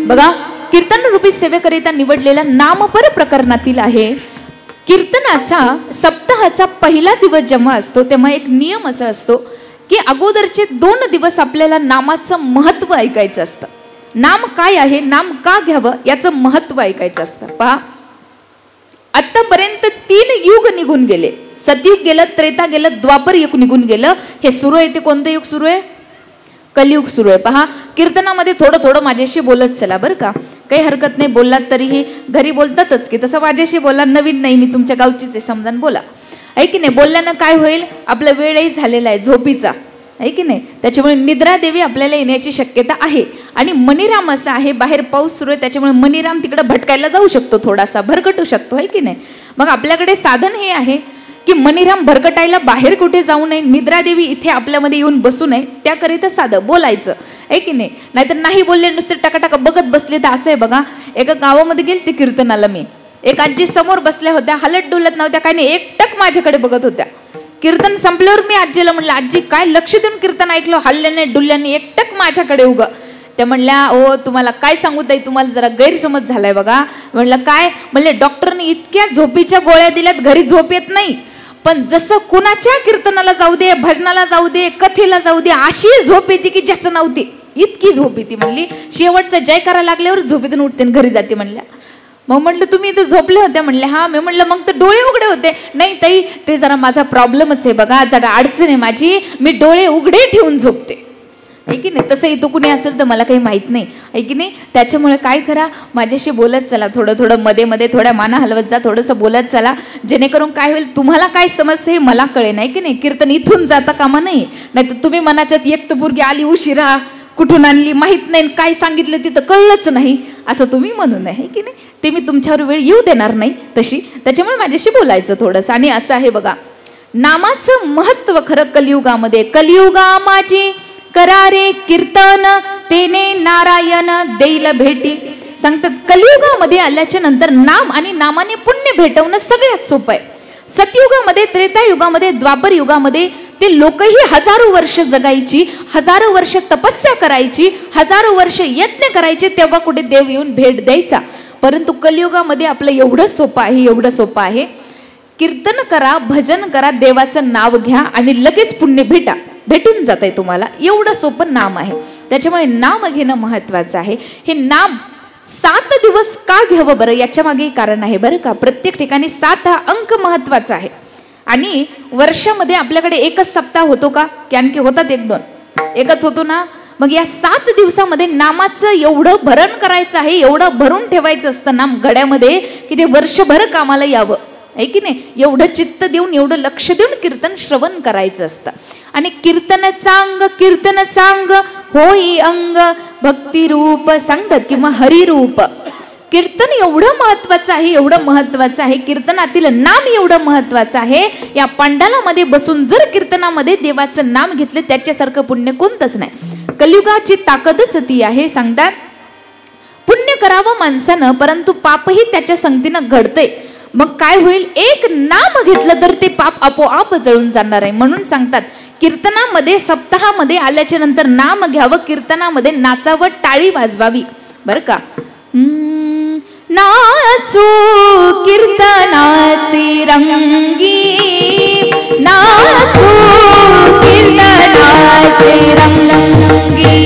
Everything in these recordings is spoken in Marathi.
बघा, कीर्तन रूपी सेवेकरिता निवडलेला नामपर प्रकरणातील आहे. कीर्तनाचा सप्ताहाचा पहिला दिवस जेव्हा असतो तेव्हा एक नियम असा असतो की अगोदरचे 2 दिवस आपल्याला नामाचं महत्व ऐकायचं असतं. नाम काय आहे, नाम का घ्यावं याचं महत्व ऐकायचं असतं. पहा, आतापर्यंत 3 युग निघून गेले. सतयुग गेलं, त्रेता गेलं, द्वापर युग निघून गेलं. हे सुरू आहे ते कोणतं युग सुरू आहे? कलियुग सुरू आहे. पहा, कीर्तनामध्ये थोडं थोडं माझ्याशी बोलत चला बरं का, काही हरकत नाही. बोललात तरीही घरी बोलतातच की तसं माझ्याशी बोला. नवीन नाही, मी तुमच्या गावचीच आहे, समजान बोला. आहे की नाही? बोलल्यानं काय होईल, आपला वेळही झालेला आहे झोपीचा, आहे की नाही? त्याच्यामुळे निद्रा देवी आपल्याला येण्याची शक्यता आहे. आणि मणिराम असं आहे, बाहेर पाऊस सुरू आहे, त्याच्यामुळे मणिराम तिकडे भटकायला जाऊ शकतो, थोडासा भरकटू शकतो, आहे की नाही? मग आपल्याकडे साधन हे आहे की मणिराम भरकटायला बाहेर कुठे जाऊ नये, निद्रा देवी इथे आपल्यामध्ये येऊन बसू नये, त्याकरिता साधं बोलायचं, आहे की नाही? नाहीतर नाही बोलले, नुसते टकाटका बघत बसले तर असं आहे. बघा, एका गावामध्ये गेले ते कीर्तनाला, मी एक आजी समोर बसल्या होत्या, हलत डुलत नव्हत्या, काही नाही, एकटक माझ्याकडे बघत होत्या. कीर्तन संपल्यावर मी आजीला म्हणलं, आजी काय लक्ष देऊन कीर्तन ऐकलं, हल्ल्याने डुल्ल्याने, एकटक माझ्याकडे उगा. त्या म्हणल्या, ओ तुम्हाला काय सांगू ताई, तुम्हाला जरा गैरसमज झालाय बघा. म्हणलं काय? म्हणले डॉक्टरने इतक्या झोपीच्या गोळ्या दिल्यात, घरी झोप येत नाही, पण जसं कुणाच्या कीर्तनाला जाऊ दे, भजनाला जाऊ दे, कथेला जाऊ दे, अशी झोप येते की ज्याचं नव्हती, इतकी झोप येते. म्हणली शेवटचा जय करायला लागल्यावर झोपेतून उठते घरी जाते. म्हणल्या, मग म्हटलं तुम्ही इथं झोपले होते? म्हणले हा. मी म्हटलं मग तर डोळे उघडे होते. नाही ताई, ते जरा माझा प्रॉब्लेमच आहे बघा, जरा अडचण आहे माझी, मी डोळे उघडे ठेवून झोपते, आहे की नाही? तसं इथं कुणी असेल तर मला काही माहित नाही, आहे की नाही? त्याच्यामुळे काय करा, माझ्याशी बोलत चला, थोडं थोडं मध्ये मध्ये थोड्या माना हलवत जा, थोडंसं बोलत चला, जेणेकरून काय होईल, तुम्हाला काय समजते हे मला कळेल, आहे की नाही? कीर्तन इथून जाता कामा नाही. नाहीतर तुम्ही मनाच्यात एक तर पोरगी आली उशिरा, कुठून आणली माहित नाही, काय सांगितलं तिथं कळलंच नाही, असं तुम्ही म्हणू नये, आहे की नाही? ते मी तुमच्यावर वेळ येऊ देणार नाही तशी. त्याच्यामुळे माझ्याशी बोलायचं थोडंसं. आणि असं आहे बघा, नामाचं महत्व खरं कलियुगामध्ये. कलियुगा माझी करारे कीर्तन, तेने नारायण देईल भेटी. सांगतात कलियुगामध्ये आल्याच्या नंतर नाम आणि नामाने पुण्य भेटवणं सगळ्यात सोपं आहे. सतयुगामध्ये, त्रेतायुगामध्ये, द्वापर युगामध्ये ते लोकही हजारो वर्ष जगायची, हजारो वर्ष तपस्या करायची, हजारो वर्ष यज्ञ करायचे, तेव्हा कुठे देव येऊन भेट द्यायचा. परंतु कलियुगामध्ये आपलं एवढं सोपं आहे, एवढं सोपं आहे, कीर्तन करा, भजन करा, देवाचं नाव घ्या आणि लगेच पुण्य भेटून जात आहे तुम्हाला. एवढं सोपं नाम आहे. त्याच्यामुळे नाम घेणं महत्वाचं आहे. हे नाम 7 दिवस का घ्यावं बरं, याच्या मागे कारण आहे बरं का. प्रत्येक ठिकाणी 7 हा अंक महत्वाचा आहे. आणि वर्षामध्ये आपल्याकडे एकच सप्ताह होतो का, की आणखी होतात 1-2? एकच होतो ना. मग या 7 दिवसामध्ये नामाचं एवढं भरण करायचं आहे, एवढं भरून ठेवायचं असतं नाम गड्यामध्ये, की ते वर्षभर कामाला यावं, आहे की नाही? एवढं चित्त देऊन, एवढं लक्ष देऊन कीर्तन श्रवण करायचं असतं. आणि कीर्तन चांग होई अंग, भक्ती रूप सांगतात किंवा हरिरूप. कीर्तन एवढं महत्वाचं आहे, एवढं महत्वाचं आहे, कीर्तनातील नाम एवढं महत्वाचं आहे. या पंडालामध्ये बसून जर कीर्तनामध्ये देवाचं नाम घेतलं, त्याच्यासारखं पुण्य कोणतंच नाही. कलियुगाची ताकदच ती आहे. सांगतात पुण्य करावं माणसानं, परंतु पापही त्याच्या संगतीनं घडतंय. मग काय होईल, एक नाम घेतलं तर ते पाप आपोआप जळून जाणार आहे. म्हणून सांगतात कीर्तनामध्ये, सप्ताहामध्ये आल्याच्या नंतर नाम घ्यावं, कीर्तनामध्ये नाचावं, टाळी वाजवावी बरं का. नाचू कीर्तनाची रंगी, नाचू कीर्तनाची रंगी,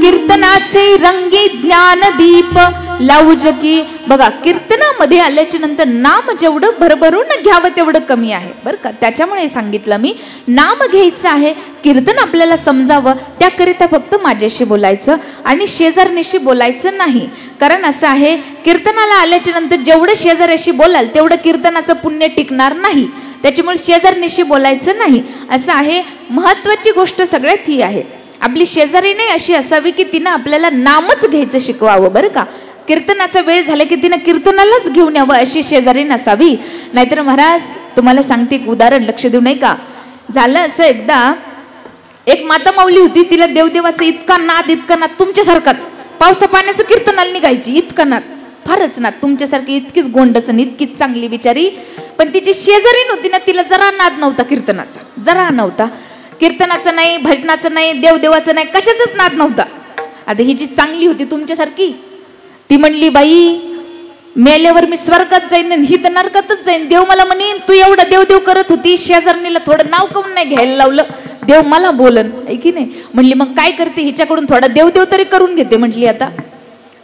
कीर्तनाचे रंगी ज्ञानदीप, लावूजकी. बघा कीर्तनामध्ये आल्याच्या नंतर नाम जेवढं भरभरून घ्यावं तेवढं कमी आहे बरं का. त्याच्यामुळे सांगितलं मी नाम घ्यायचं आहे, कीर्तन आपल्याला समजावं त्याकरिता फक्त माझ्याशी बोलायचं आणि शेजारनीशी बोलायचं नाही. कारण असं आहे कीर्तनाला आल्याच्या नंतर जेवढं शेजाऱ्याशी बोलाल तेवढं कीर्तनाचं पुण्य टिकणार नाही. त्याच्यामुळे शेजारनीशी बोलायचं नाही असं आहे. महत्वाची गोष्ट सगळ्यात ही आहे आपली शेजारी नाही अशी असावी की तिनं आपल्याला नामच घ्यायचं शिकवावं बरं का. कीर्तनाचा वेळ झाला की तिनं कीर्तनालाच घेऊन यावं अशी शेजारी नसावी. नाहीतर महाराज तुम्हाला सांगते एक उदाहरण लक्ष देऊ नाही का. झालं असं एकदा एक माता माऊली होती, तिला देवदेवाचं इतका नाद तुमच्यासारखाच पावसा पाण्याचं कीर्तनाला निघायची, इतका नाद फारच नाद तुमच्यासारखी, इतकीच गोंडसन इतकीच चांगली बिचारी. पण तिची शेजारी नव्हती ना, तिला जरा नाद नव्हता कीर्तनाचा, जरा नव्हता. कीर्तनाचं नाही, भजनाचं नाही, देवदेवाचं नाही, कशाचाच नाद नव्हता. आता ही जी चांगली होती तुमच्यासारखी ती म्हणली बाई मेल्यावर मी स्वर्गात जाईन आणि ही तर नरकातच जाईन. देव मला म्हणेन तू एवढं देवदेव करत होती, शेजारणीला थोडं नाव काऊन नाही घ्यायला लावलं, देव मला बोलन आहे की नाही. म्हणली मग काय करते, हिच्याकडून थोडा देवदेव तरी करून घेते. म्हटली आता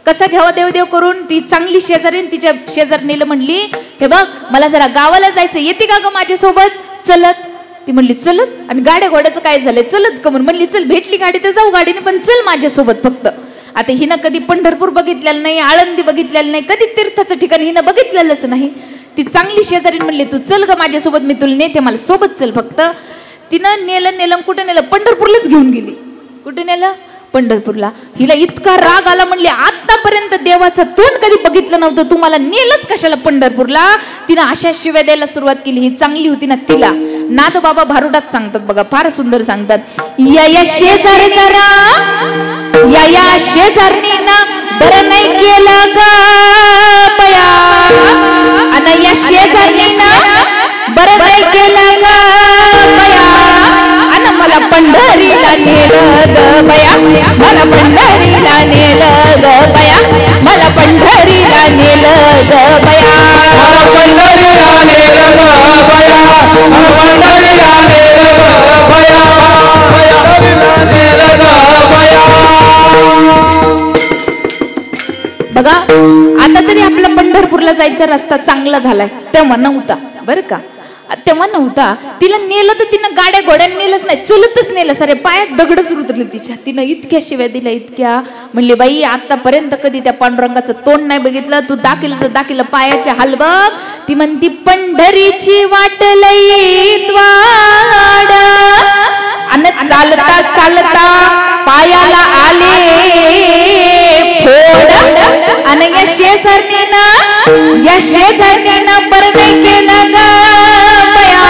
कसा घ्यावा देवदेव करून. ती चांगली शेजारीन तिच्या शेजारणीला म्हणली हे बघ मला जरा गावाला जायचं, येते का ग माझ्यासोबत चलत. ती म्हणली चलत, आणि गाड्या घोड्याचं काय झालंय चलत का म्हणून. म्हणली चल भेटली गाडी तर जाऊ गाडीने, पण चल माझ्यासोबत फक्त. आता हिनं कधी पंढरपूर बघितलेलं नाही, आळंदी बघितलेलं नाही, कधी तीर्थाचं ठिकाण हिनं बघितलेलंच नाही. ती चांगली शेजारी म्हणली तू चल ग माझ्यासोबत, मी तुला नेते, मला सोबत चल फक्त. तिनं नेलं कुठं नेलं, पंढरपूरलाच घेऊन गेली. कुठे नेलं, पंढरपूरला. हिला इतका राग आला, म्हणली आतापर्यंत देवाचं तोंड कधी बघितलं नव्हतं, तुम्हाला नेलंच कशाला पंढरपूरला. तिनं अशा शिव्या द्यायला सुरुवात केली. ही चांगली होती ना, तिला नाद बाबा भारुडात सांगतात बघा, फार सुंदर सांगतात. या शेजारी जरा या शेजारनी ना बरं नाही केलं ग बया, आणि या शेजारनी ना बरं नाही केलं ग बया, आणि मला पंढरीला नेलं ग बया, मला पंढरीला नेलं ग बया, मला पंढरीला नेलं ग बया, मला पंढरीला नेलं ग बया, पंढरीला नेलं ग बया, पंढरीला नेलं ग बया. बघा आता तरी आपला पंढरपूरला जायचा रस्ता चांगला झालाय, तेव्हा नव्हता बरं का, तेव्हा नव्हता. तिला नेलं तर तिनं गाड्या घोड्याने नेलंच नाही, चलतच नेलं. सारे पायात दगडच रुतले तिच्या. तिनं इतक्या शिव्या दिल्या इतक्या. म्हणली बाई आतापर्यंत कधी त्या पांडुरंगाचं तोंड नाही बघितलं, तू दाखिलं तर दाखिलं पायाचे हाल बघ. ती म्हणती पंढरीची वाट लई द्वाड, अन चालता चालता पायाला आले फोड, आणि या शेजारणीनं बरं केलं ग बया,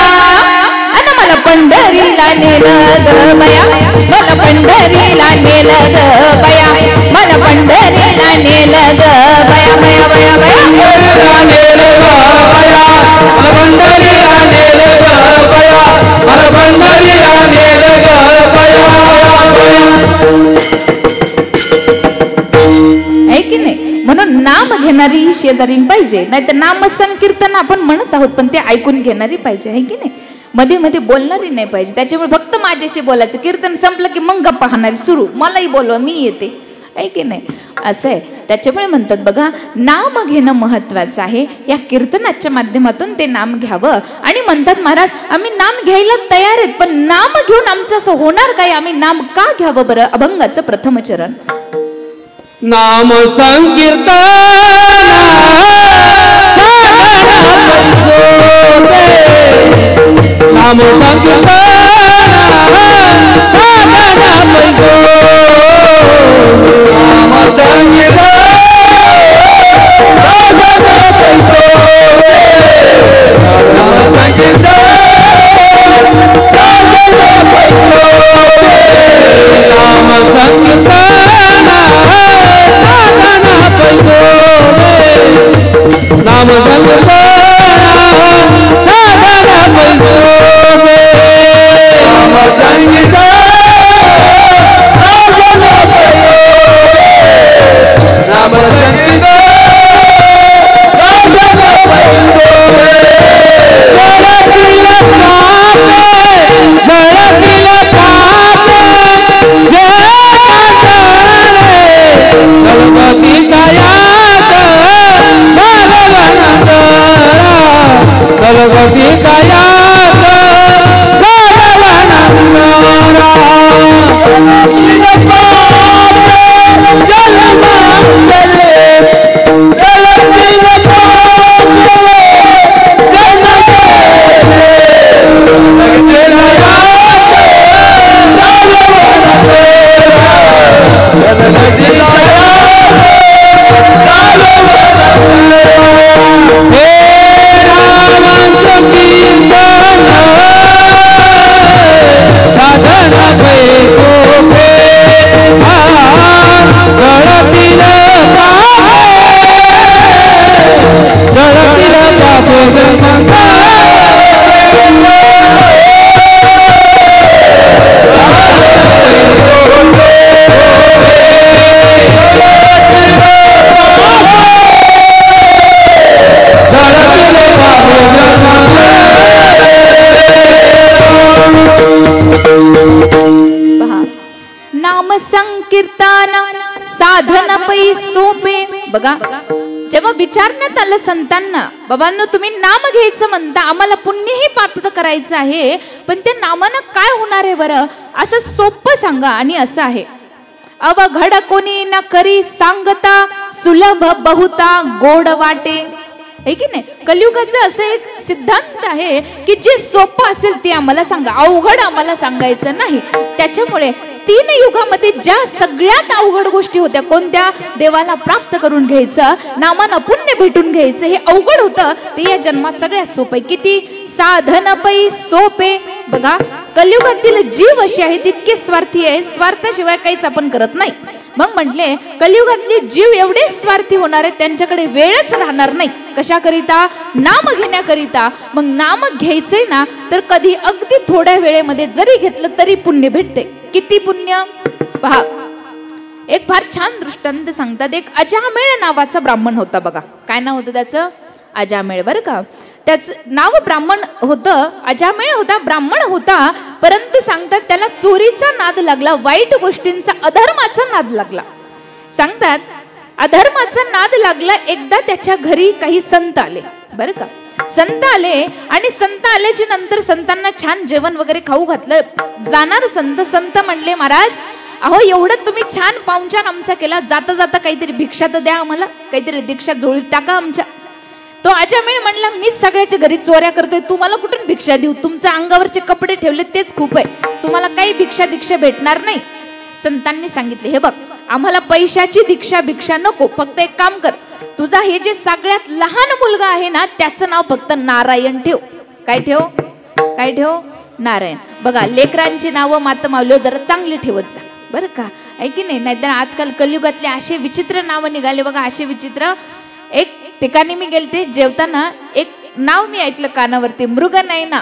आणि मला पंढरीला नेलं ग बया, मला पंढरीला नेलं ग बया, मला पंढरीला नेलं ग बया, बया बया बया नेलं ग बया, मला पंढरीला नेलं ग बया, मला पंढरीला नेलं ग बया. आहे की नाही. म्हणून नाम घेणारी ही शेजारी पाहिजे, नाही तर नाम संकीर्तन आपण म्हणत आहोत पण ते ऐकून घेणारी पाहिजे. आहे की नाही. मध्ये मध्ये बोलणारी नाही पाहिजे. त्याच्यामुळे फक्त माझ्याशी बोलायचं, कीर्तन संपलं की मग गप्पा हाणारी सुरू, मलाही बोलवा मी येते. आहे की नाही. असं आहे. त्याच्यामुळे म्हणतात बघा नाम घेणं महत्वाचं आहे. या कीर्तनाच्या माध्यमातून ते नाम घ्यावं. आणि म्हणतात महाराज आम्ही नाम घ्यायला तयार आहेत, पण नाम घेऊन आमचं असं होणार काय, आम्ही नाम का घ्यावं बरं. अभंगाचं प्रथम चरण. नाम संकीर्तन नाम संकीर्तन नाम संकीर्तन साधन पै सोपे. बघा, जेव्हा विचारण्यात आलं संतांना, बाबांनो तुम्ही नाम घ्यायचं म्हणता, आम्हाला पुण्यही प्राप्त करायचं आहे, पण त्या नामानं काय होणार आहे बरं, असं सोपं सांगा. आणि असं आहे, अवघड कोणी न करी सांगता, सुलभ बहुता गोड वाटे. आहे की नाही? कलियुगाचं असं एक सिद्धांत आहे की जे सोपं असेल ते आम्हाला सांगा, अवघड आम्हाला सांगायचं नाही. त्याच्यामुळे 3 युगामध्ये ज्या सगळ्यात अवघड गोष्टी होत्या, कोणत्या? देवाला प्राप्त करून घ्यायचं, नामानं पुण्य भेटून घ्यायचं, हे अवघड होतं, ते या जन्मात सगळ्यात सोपं आहे. किती? साधन पै सोपे. बघा, कलियुगातील जीव अशी आहे तितके स्वार्थी आहे, स्वार्थाशिवाय काहीच आपण करत नाही. मग म्हटले कलियुगातले जीव एवढे स्वार्थी होणार आहेत, त्यांच्याकडे वेळच राहणार नाही. कशाकरिता? नाम घेण्याकरिता. मग नाम घ्यायचंय ना, तर कधी अगदी थोड्या वेळेमध्ये जरी घेतलं तरी पुण्य भेटते. किती पुण्य पहा. एक फार छान दृष्टांत सांगतात. एक अजामेळ नावाचा ब्राह्मण होता. बघा, काय नाव होतं त्याचं? अजामेळ. बरं का, त्याचं नाव ब्राह्मण होतं, अजामेळ होता, ब्राह्मण होता. परंतु सांगतात त्याला चोरीचा नाद लागला, वाईट गोष्टींचा, अधर्माचा नाद लागला. सांगतात अधर्माचा नाद लागला. एकदा त्याच्या घरी काही संत आले. बरं का, संत आले आणि संत आल्याच्या नंतर संतांना छान जेवण वगैरे खाऊ घातलं. जाणार संत म्हणले, महाराज अहो एवढं तुम्ही छान पाहुणचार आमचा केला, जाता जाता काहीतरी भिक्षा तर द्या आम्हाला, काहीतरी दीक्षा झोळीत टाका आमच्या. तो अजामेळ म्हणला, मी सगळ्याच्या घरी चोऱ्या करतोय, तुम्हाला कुठून भिक्षा देऊ? तुमच्या अंगावरचे कपडे ठेवले तेच खूप आहे, तुम्हाला काही दीक्षा भेटणार नाही. संतांनी सांगितले, हे बघ, आम्हाला पैशाची भिक्षा नको, फक्त एक काम कर, तुझा हे जे सगळ्यात लहान मुलगा आहे ना, त्याचं नाव फक्त नारायण ठेव. काय ठेव? काय ठेव? नारायण. बघा, लेकरांची नावं माता माऊली जरा चांगली ठेवत जा, बरं का, आहे की नाही? नाहीतर आजकाल कलियुगातले असे विचित्र नावं निघाले बघा, असे विचित्र. एक ठिकाणी मी गेलते, जेवताना एक नाव मी ऐकलं कानावरती, मृगनयना.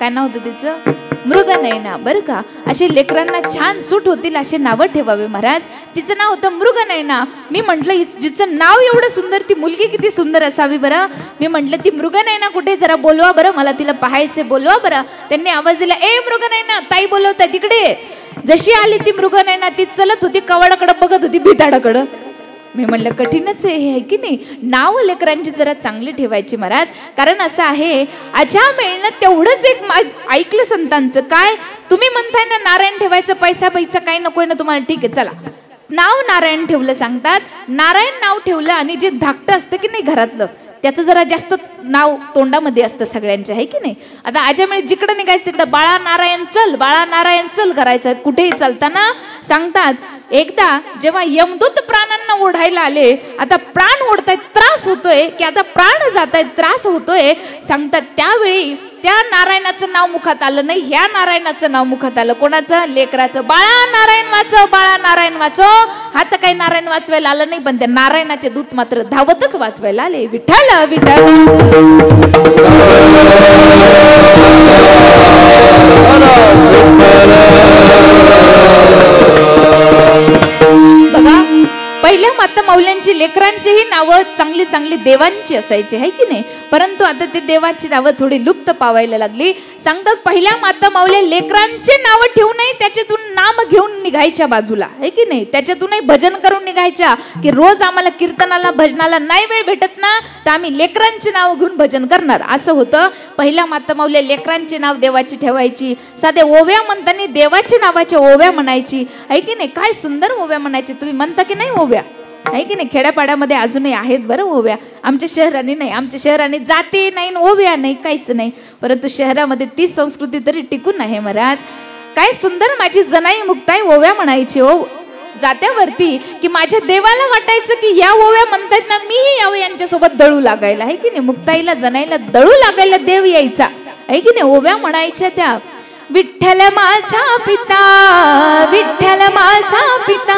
काय नाव होतं तिचं? मृगनयना. बरं का, असे लेकरांना छान सूट होतील असे नावं ठेवावे महाराज. तिचं नाव होतं मृगनयना. मी म्हटलं जिचं नाव एवढं सुंदर, ती मुलगी किती सुंदर असावी बरं. मी म्हटलं ती मृगनयना कुठे, जरा बोलवा बरं, मला तिला पाहायचे, बोलवा बरं. त्यांनी आवाज दिला, ए मृगनयना, ताई बोलवताय तिकडे. जशी आली ती मृगनयना, ती चलत होती, कवाडाकडे बघत होती, भिताडाकडं. मी म्हणलं कठीणच आहे की नाही? नाव लेकरांची जरा चांगली ठेवायची महाराज. कारण असं आहे, अजामेळनं तेवढंच एक ऐकलं संतांचं. काय? तुम्ही म्हणताय ना नारायण ठेवायचं, पैसा काही नकोय ना तुम्हाला, ठीक आहे चला, नाव नारायण ठेवलं. सांगतात नारायण नाव ठेवलं आणि जे धाकटं असतं की नाही घरातलं, त्याचं जरा जास्त नाव तोंडामध्ये असतं सगळ्यांच्या, आहे की नाही? आता अजामेळ जिकडे निघायचं तिकडं बाळा नारायण चल, बाळा नारायण चल करायचं कुठेही चालताना. सांगतात एकदा जेव्हा यमदूत प्राणांना ओढायला आले, आता प्राण ओढतायत, त्रास होतोय की आता प्राण जातायत, त्रास होतोय. सांगतात त्यावेळी त्या नारायणाचं नाव मुखात आलं नाही, ह्या नारायणाचं नाव मुखात आलं. कोणाचं? लेकराचं. बाळा नारायण वाचव, बाळा नारायण वाचव. हा तर काही नारायण वाचवायला आलं नाही, पण त्या नारायणाचे दूत मात्र धावतच वाचवायला आले. विठ्ठल विठ्ठल. बघा, पहिल्या माता माऊल्यांची लेकरांचीही नावं चांगली चांगली देवांची असायची, आहे की नाही? परंतु आता ते देवांची नावं थोडी लुप्त पावायला लागली. सांगतात पहिल्या माता माऊल्या लेकरांचे नावं ठेवू नये, त्याच्यातून नाम घेऊन निघायच्या बाजूला, आहे की नाही? त्याच्यातूनही भजन करून निघायच्या, की रोज आम्हाला कीर्तनाला भजनाला नाही वेळ भेटत ना, तर आम्ही लेकरांचे नाव घेऊन भजन करणार, असं होतं. पहिल्या माता माऊल्या लेकरांचे नाव देवाची ठेवायची. साध्या ओव्या म्हणताना देवाच्या नावाच्या ओव्या म्हणायची, आहे की नाही? काय सुंदर ओव्या म्हणायची. तुम्ही म्हणता की नाही ओव्या? आहे की नाही? खेड्यापाड्यामध्ये अजूनही आहेत बरं ओव्या. आमच्या शहराने नाही, आमच्या शहराने जाते नाही, ओव्या नाही, काहीच नाही. परंतु शहरामध्ये ती संस्कृती तरी टिकून आहे महाराज. काय सुंदर माझी जनाई मुक्ताई ओव्या म्हणायची हो जात्यावरती, की माझ्या देवाला वाटायचं की या ओव्या म्हणतायत ना, मीही यावं यांच्यासोबत दळू लागायला, आहे की नाही? मुक्ताईला जनाईला दळू लागायला देव यायचा, आहे की नाही? ओव्या म्हणायच्या त्या. विठ्ठल माझा पिता, विठ्ठल माझा पिता.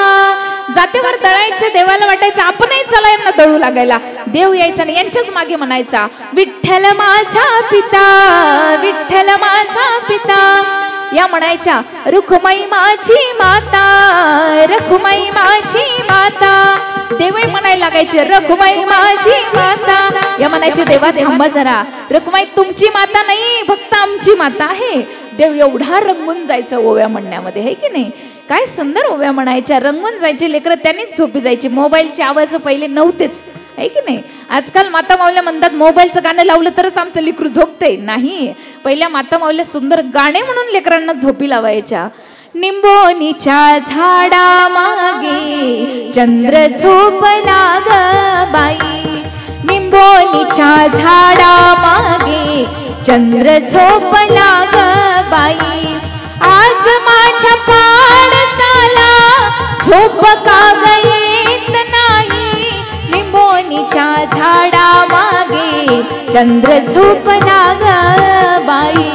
जातेवर दळायच्या, देवाला वाटायचं आपणही चला यांना दळू लागायला. देव यायचा आणि यांच्याच मागे म्हणायचा, विठ्ठल माझा पिता, विठ्ठल माझा पिता. या म्हणायच्या, रुखमाई माझी माता, रखुमाई माझी माता. देवही म्हणायला लागायचे, रखुमाई माझी माता. या म्हणायचे, देवा थांबा जरा, रखुमाई तुमची माता नाही, फक्त आमची माता आहे. देव एवढा रंगून जायचं ओव्या म्हणण्यामध्ये, आहे की नाही? काय सुंदर ओव्या म्हणायच्या, रंगून जायचे लेकरं, त्यांनीच झोपी जायची. मोबाईलचे आवाज पहिले नव्हतेच, आहे की नाही. आजकाल माता माऊल्या म्हणतात मोबाईलचं गाणं लावलं तरच आमचं लेकरू झोपते. नाही, पहिल्या माता माऊल्या सुंदर गाणे म्हणून लेकरांना झोपी लावायच्या. निंबोनीच्या झाडा मागे चंद्र झोपला ग बाई, निंबोनीच्या झाडा मागे चंद्र झोपला ग बाई, आज माझ्या पाडसाला झोप का ग येत नाही, निंबोनीच्या झाडा मागे चंद्र झोपला ग बाई.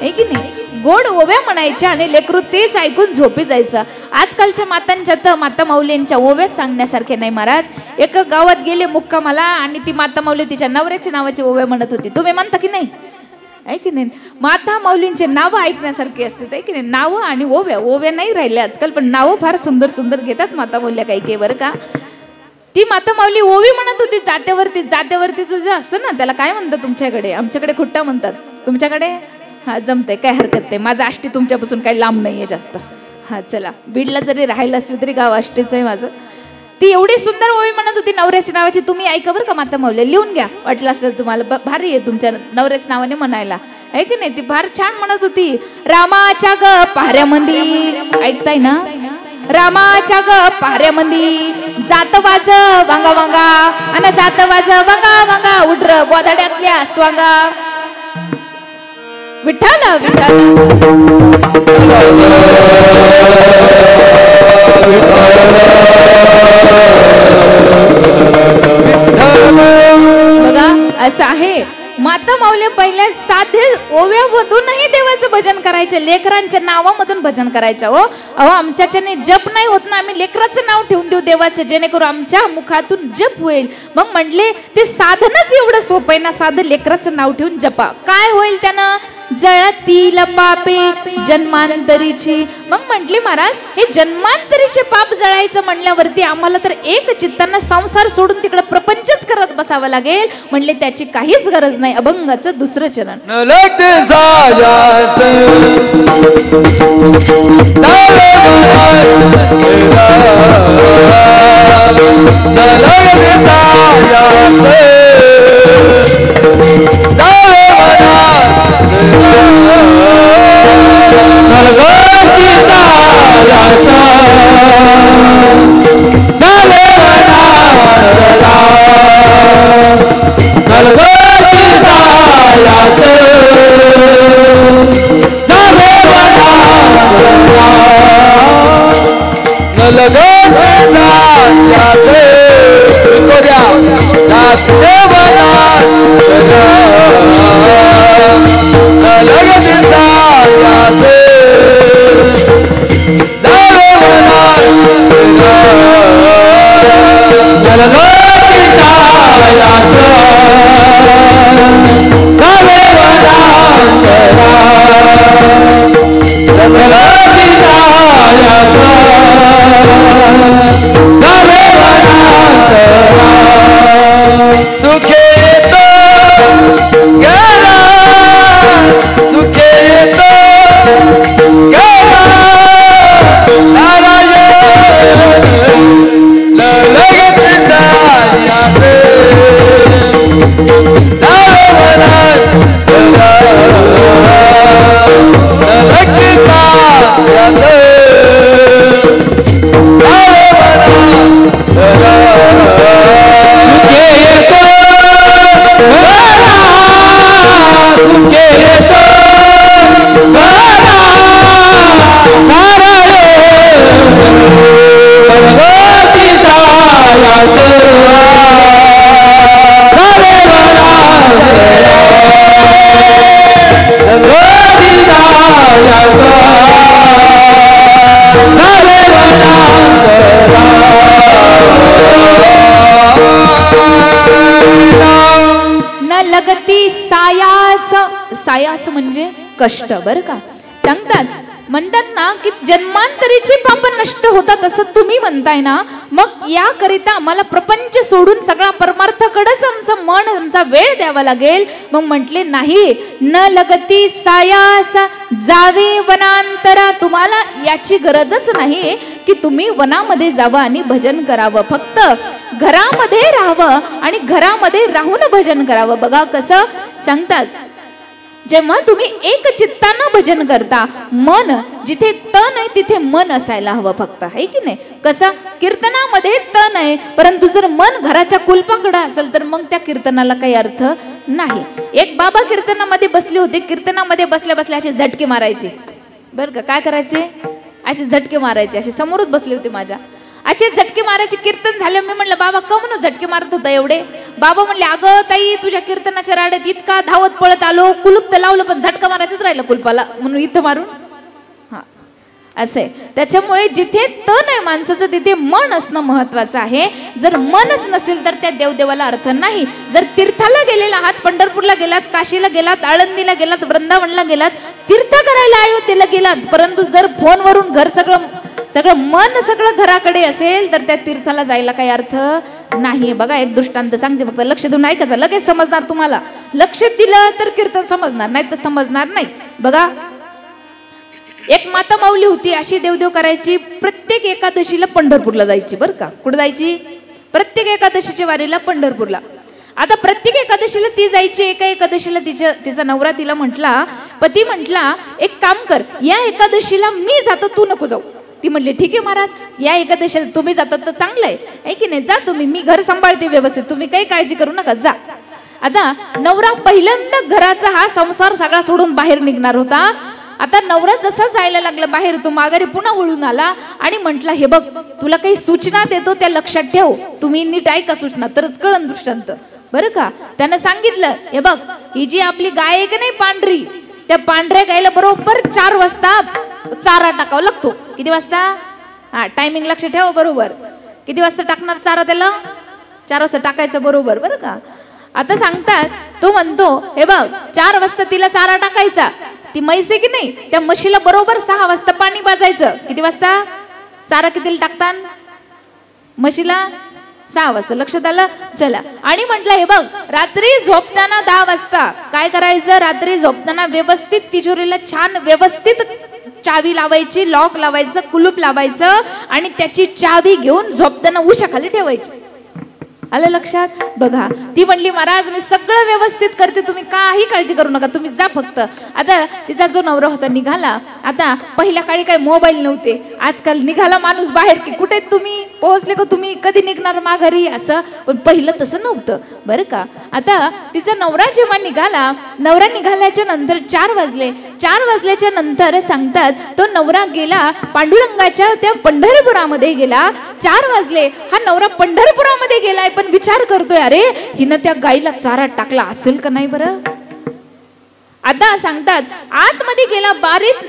आहे की नाही. गोड ओव्या म्हणायच्या आणि लेकरू तेच ऐकून झोपी जायचं. आजकालच्या मातांच्या तर माता माऊलींच्या ओव्या सांगण्यासारखे नाही महाराज. एका गावात गेले मुक्कामाला आणि ती माता माऊली तिच्या नवऱ्याच्या नावाची ओव्या म्हणत होती. तुम्ही म्हणता की नाही, आहे की नाही. माता माऊलींचे नावं ऐकण्यासारखी असतात, आहे की नाही. नावं आणि ओव्या नाही राहिल्या आजकाल, पण नावं फार सुंदर सुंदर घेतात माता माऊल्या काही काही बरं का. ती माता माऊली ओवी म्हणत होती. जात्यावरतीचं जे असतं ना त्याला काय म्हणतात तुमच्याकडे? आमच्याकडे खुट्टा म्हणतात, तुमच्याकडे? हा जमते, काय हरकत नाही. माझं आष्टी तुमच्यापासून काही लांब नाहीये जास्त. हा चला, बीडला जरी राहिलं असलं तरी गाव आष्टीचं आहे माझं. ती एवढी सुंदर ओवी म्हणत होती नवऱ्याच्या नावाची. तुम्ही ऐका बरं का माता माऊली, लिहून घ्या वाटलं असलं तुम्हाला. भारी आहे तुमच्या नवऱ्याच्या नावाने म्हणायला, आहे की नाही. ती फार छान म्हणत होती. रामाच्या ग पाऱ्यामंदी, ऐकताय ना, रामाच्या ग पाऱ्यामंदी जात वाज वांगा वांगा, आणि जात वाज वांगा वांगा, उठर गोदाड्यातल्या स्वांगा. विठ्ठल विठ्ठल बघा असं आहे. माता माऊली पहिल्या साधे ओव्यामधूनही देवाचं भजन करायचे, लेकरांच्या नावामधून भजन करायचं. हो अहो, आमच्याच्याने जप नाही होत ना, आम्ही लेकराचं नाव ठेवून देऊ देवाचं, जेणेकरून आमच्या मुखातून जप होईल. मग म्हटले ते साधनच एवढं सोपं आहे ना, साधं लेकराचं नाव ठेवून जपा. काय होईल त्यानं? जळतील पापे जन्मांतरीची. मग म्हटले महाराज हे जन्मांतरीचे पाप जळायचं म्हणल्यावरती आम्हाला तर एक चित्तानं संसार सोडून तिकडे प्रपंचच करत बसावं लागेल. म्हणले त्याची काहीच गरज नाही. अभंगाचं दुसरं चरण. लगती सायास. सायास म्हणजे कष्ट बरं का. सांगतात म्हणतात ना की जन्मांतरीची पाप नष्ट होतात असं तुम्ही म्हणताय ना, मग याकरिता आम्हाला प्रपंच सोडून सगळा परमार्थाकडेच आमचं मन आमचा वेळ द्यावा लागेल. मग म्हटले नाही, न लगती सायास जावे वनांतरा. तुम्हाला याची गरजच नाही की तुम्ही वनामध्ये जावं आणि भजन करावं, फक्त घरामध्ये राहावं आणि घरामध्ये राहून भजन करावं. बघा कसं सांगतात, जेव्हा तुम्ही एक चित्तानं भजन करता, मन जिथे तन आहे तिथे मन असायला हवं फक्त, आहे की नाही. कसं कीर्तनामध्ये तन आहे, परंतु जर मन घराच्या कुलपाकडे असेल तर मग त्या कीर्तनाला काही अर्थ नाही. एक बाबा कीर्तनामध्ये बसले होते, कीर्तनामध्ये बसल्या बसल्या असे झटके मारायचे बरं का. काय करायचे, असे झटके मारायचे. असे समोरच बसले होते माझ्या, असे झटके मारायचे. कीर्तन झालं, मी म्हणलं बाबा का म्हणून झटके मारत होता एवढे. बाबा म्हणले अगं ताई तुझ्या कीर्तनाच्या राड्यात इतका धावत पळत आलो, कुलूप तर लावलं पण झटका मारायचंच राहिलं कुलपाला, म्हणून इथं मारून. हा असे, त्याच्यामुळे जिथे तन आहे माणसाचं तिथे मन असणं महत्वाचं आहे. जर मनच नसेल तर त्या देवदेवाला अर्थ नाही. जर तीर्थाला गेलेला आहात, पंढरपूरला गेलात, काशीला गेलात, आळंदीला गेलात, वृंदावनला गेलात, तीर्थ करायला अयोध्येला गेलात, परंतु जर फोनवरून घर सगळं मन सगळं घराकडे असेल तर त्या तीर्थाला जायला काही अर्थ नाही. बघा एक दृष्टांत सांगते, फक्त लक्ष देऊन ऐकायचं, लगेच समजणार तुम्हाला. लक्ष दिलं तर कीर्तन समजणार, नाही तर समजणार नाही. बघा एक माता माऊली होती, अशी देवदेव करायची, प्रत्येक एकादशीला पंढरपूरला जायची बरं का. कुठं जायची, प्रत्येक एकादशीच्या वारीला पंढरपूरला. आता प्रत्येक एकादशीला ती जायची. एका एकादशीला तिचा नवरा तिला म्हटला, पती म्हटला एक काम कर, या एकादशीला मी जातो, तू नको जाऊ. ती म्हटली ठीक आहे महाराज, या एकादशीला तुम्ही जातात तर चांगलं आहे की नाही, जा तुम्ही, मी घर सांभाळते व्यवस्थित, तुम्ही काही काळजी करू नका, जा. आता नवरा पहिल्यांदा घराचा हा संसार सगळा सोडून बाहेर निघणार होता. आता नवरा जसा जायला लागला बाहेर, तो माघारी पुन्हा वळून आला आणि म्हटला हे बघ तुला काही सूचना देतो त्या लक्षात ठेव, तुम्ही नीट ऐका सूचना तरच कळन दृष्टांत बरं का. त्यानं सांगितलं हे बघ, ही जी आपली गाय आहे की नाही पांढरी, त्या पांढऱ्या गायला बरोबर 4 वाजता चारा टाकावा लागतो. किती वाजता, हा टायमिंग लक्ष ठेवा बरोबर, किती वाजता टाकणार चारा त्याला, 4 वाजता टाकायचं बरोबर बरं का. आता सांगतात, तो म्हणतो हे बघ 4 वाजता तिला चारा टाकायचा, ती म्हैस आहे की नाही त्या म्हशीला बरोबर 6 वाजता पाणी पाजायचं. किती वाजता, चारा कितीला टाकतात म्हशीला, 6 वाजता, लक्षात आलं. चला, आणि म्हटलं हे बघ रात्री झोपताना 10 वाजता काय करायचं, रात्री झोपताना व्यवस्थित तिजोरीला छान व्यवस्थित चावी लावायची, लॉक लावायचं, कुलूप लावायचं आणि त्याची चावी घेऊन झोपताना उशाखाली ठेवायची. आलं लक्षात. बघा ती म्हणली महाराज मी सगळं व्यवस्थित करते, तुम्ही काही काळजी करू नका, तुम्ही जा फक्त. आता तिचा जो नवरा होता निघाला. आता पहिल्या काळी काही मोबाईल नव्हते, आजकाल निघाला माणूस बाहेर की कुठे तुम्ही पोहोचले का, तुम्ही कधी निघणार माघारी, असं. पण पहिलं तसं नव्हतं बरं का. आता तिचा नवरा जेव्हा निघाला, नवरा निघाल्याच्या नंतर 4 वाजले. 4 वाजल्याच्या नंतर सांगतात तो नवरा गेला पांडुरंगाच्या त्या पंढरपुरामध्ये गेला. 4 वाजले, हा नवरा पंढरपुरामध्ये गेलाय पण विचार करतोय अरे हिनं त्या गाईला चारा टाकला असेल का नाही बरं. आता सांगतात आतमध्ये गेला, बारीत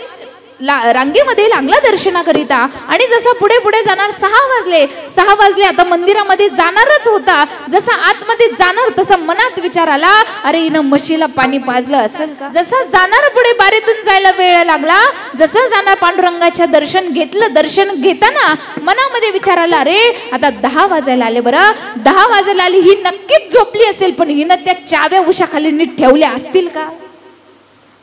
रांगेमध्ये लागला दर्शनाकरिता आणि जसा पुढे पुढे जाणार 6 वाजले. 6 वाजले, आता मंदिरामध्ये जाणारच होता. जसा आतमध्ये जाणार तसा मनात विचार आला अरे हिनं म्हशीला पाणी पाजलं असेल का. जसा जाणार पुढे बारीतून जायला वेळ लागला, जसं जाणार पांडुरंगाच्या दर्शन घेतलं. दर्शन घेताना मनामध्ये विचार आला अरे आता 10 वाजायला आले बरं, 10 वाजायला आली, ही नक्कीच झोपली असेल पण हिनं त्या चाव्या उशाखाली नीट ठेवल्या असतील का.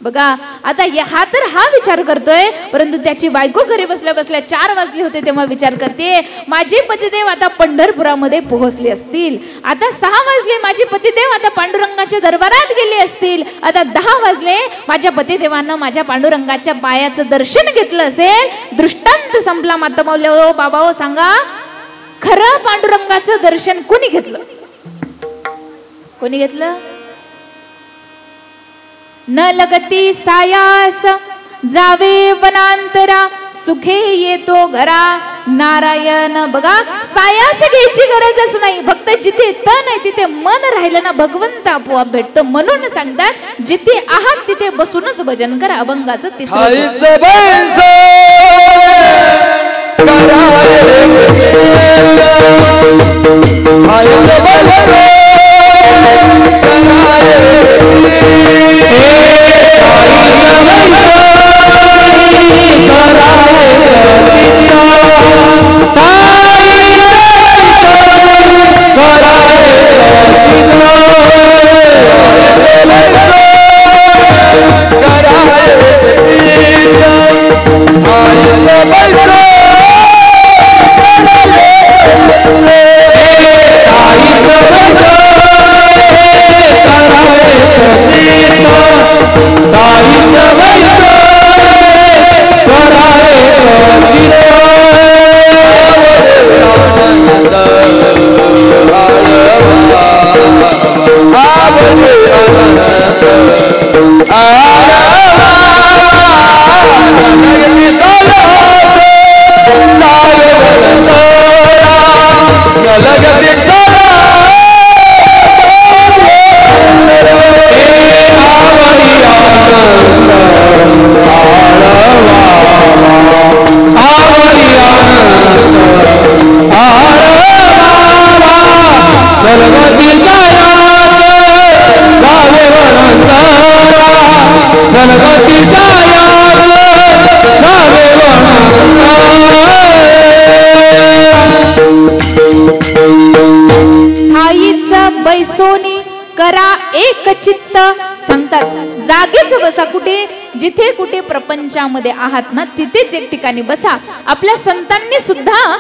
बघा आता हा तर हा विचार करतोय, परंतु त्याची बायको घरी बसल्या बसल्या 4 वाजले होते तेव्हा विचार करते माझे पतिदेव आता पंढरपुरामध्ये पोहोचले असतील. आता 6 वाजले, माझे पतिदेव आता पांडुरंगाच्या दरबारात गेले असतील. आता 10 वाजले, माझ्या पतिदेवानं माझ्या पांडुरंगाच्या पायाचं दर्शन घेतलं असेल. दृष्टांत संपला. माता माऊली ओ बाबा ओ सांगा खरं पांडुरंगाचं दर्शन कोणी घेतलं, कोणी घेतलं. न लगती सायास जावे वनांतरा, सुखे येतो घरा नारायण. बघा सायास घ्यायची गरजच नाही, फक्त जिथे तन आहे तिथे मन राहिलं ना भगवंत आपोआप भेटतो. म्हणून सांगतात जिथे आहात तिथे बसूनच भजन करा. अभंगाचं 3रं करा एक चित्त. सांगतात जागेच बसा. कुठे? जिथे कुठे प्रपंचामध्ये आहात ना तिथेच एक ठिकाणी बसा. आपल्या संतांनी सुद्धा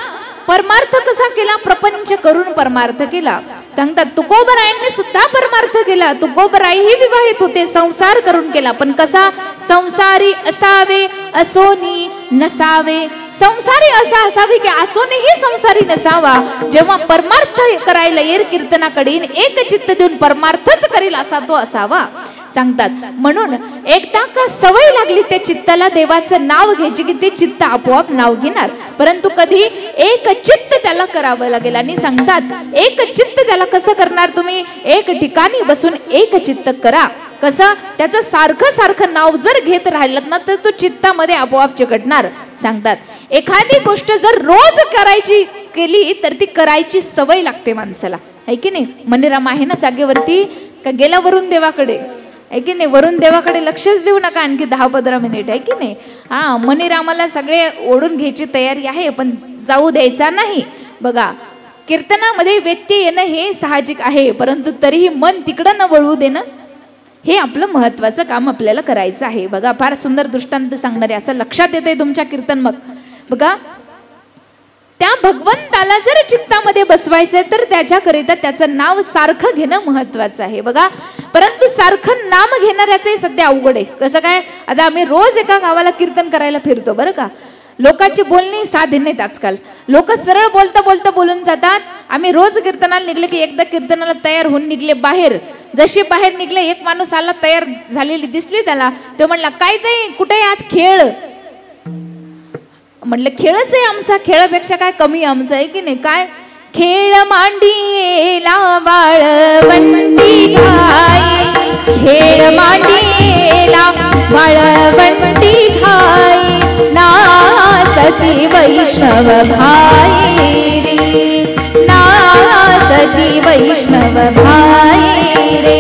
परमार्थ कसा केला? प्रपंच करून परमार्थ केला. सांगतात तुकोबरायांनी सुद्धा परमार्थ केला. तुकोबराईही विवाहित होते, संसार करून केला. पण कसा? संसारी असावे असोनी नसावे. संसारी असा असावे की असोनीही संसारी नसावा. जेव्हा परमार्थ करायला येईल कीर्तनाकडे एक चित्त देऊन परमार्थच करील असा तो असावा. सांगतात म्हणून एकदा का सवय लागली त्या चित्ताला देवाचं नाव घ्यायची की ते चित्त आपोआप नाव घेणार. परंतु कधी एक चित्त त्याला करावं लागेल. आणि सांगतात एक चित्त त्याला कसं करणार तुम्ही? एक ठिकाणी बसून एक चित्त करा. कसं? त्याचं सारखं सारखं नाव जर घेत राहिलात ना तर तो चित्तामध्ये आपोआप चिकटणार. सांगतात एखादी गोष्ट जर रोज करायची केली तर ती करायची सवय लागते माणसाला, आहे की नाही? मनीराम आहे ना जागेवरती का गेला वरुण देवाकडे? आहे की नाही? वरुण देवाकडे लक्षच देऊ नका आणखी 10-15 मिनिट, आहे की नाही? हा, मनीरामाला सगळे ओढून घ्यायची तयारी आहे पण जाऊ द्यायचा नाही. बघा कीर्तनामध्ये व्यत्यय येणं हे साहजिक आहे, परंतु तरीही मन तिकडं न वळवू देणं हे आपलं महत्वाचं काम आपल्याला करायचं आहे. बघा फार सुंदर दृष्टांत सांगणारे असं लक्षात येते तुमच्या कीर्तन. मग बघा त्या भगवंताला जर चित्तामध्ये बसवायचंय तर त्याच्याकरिता त्याचं नाव सारखं घेणं महत्वाचं आहे. बघा परंतु सारखं नाम घेणाऱ्याचंही सध्या अवघड आहे. कसं काय? आता आम्ही रोज एका गावाला कीर्तन करायला फिरतो बरं का. लोकांची बोलणी साधे नाहीत आजकाल. लोक सरळ बोलता बोलता बोलून जातात. आम्ही रोज कीर्तनाला निघले की एकदा कीर्तनाला तयार होऊन निघले बाहेर. जशी बाहेर निघले एक माणूस आला तयार झालेली दिसली त्याला. तो म्हणला काय ते कुठे आज खेळ? म्हटलं खेळच आहे आमचा, खेळापेक्षा काय कमी आमचं, आहे की नाही? काय? खेळ मांडीला वाळवंटी घाई, खेळ मांडीला वाळवंटी घाई, नाचती वैष्णव भाई रे, नाचती वैष्णव भाई रे.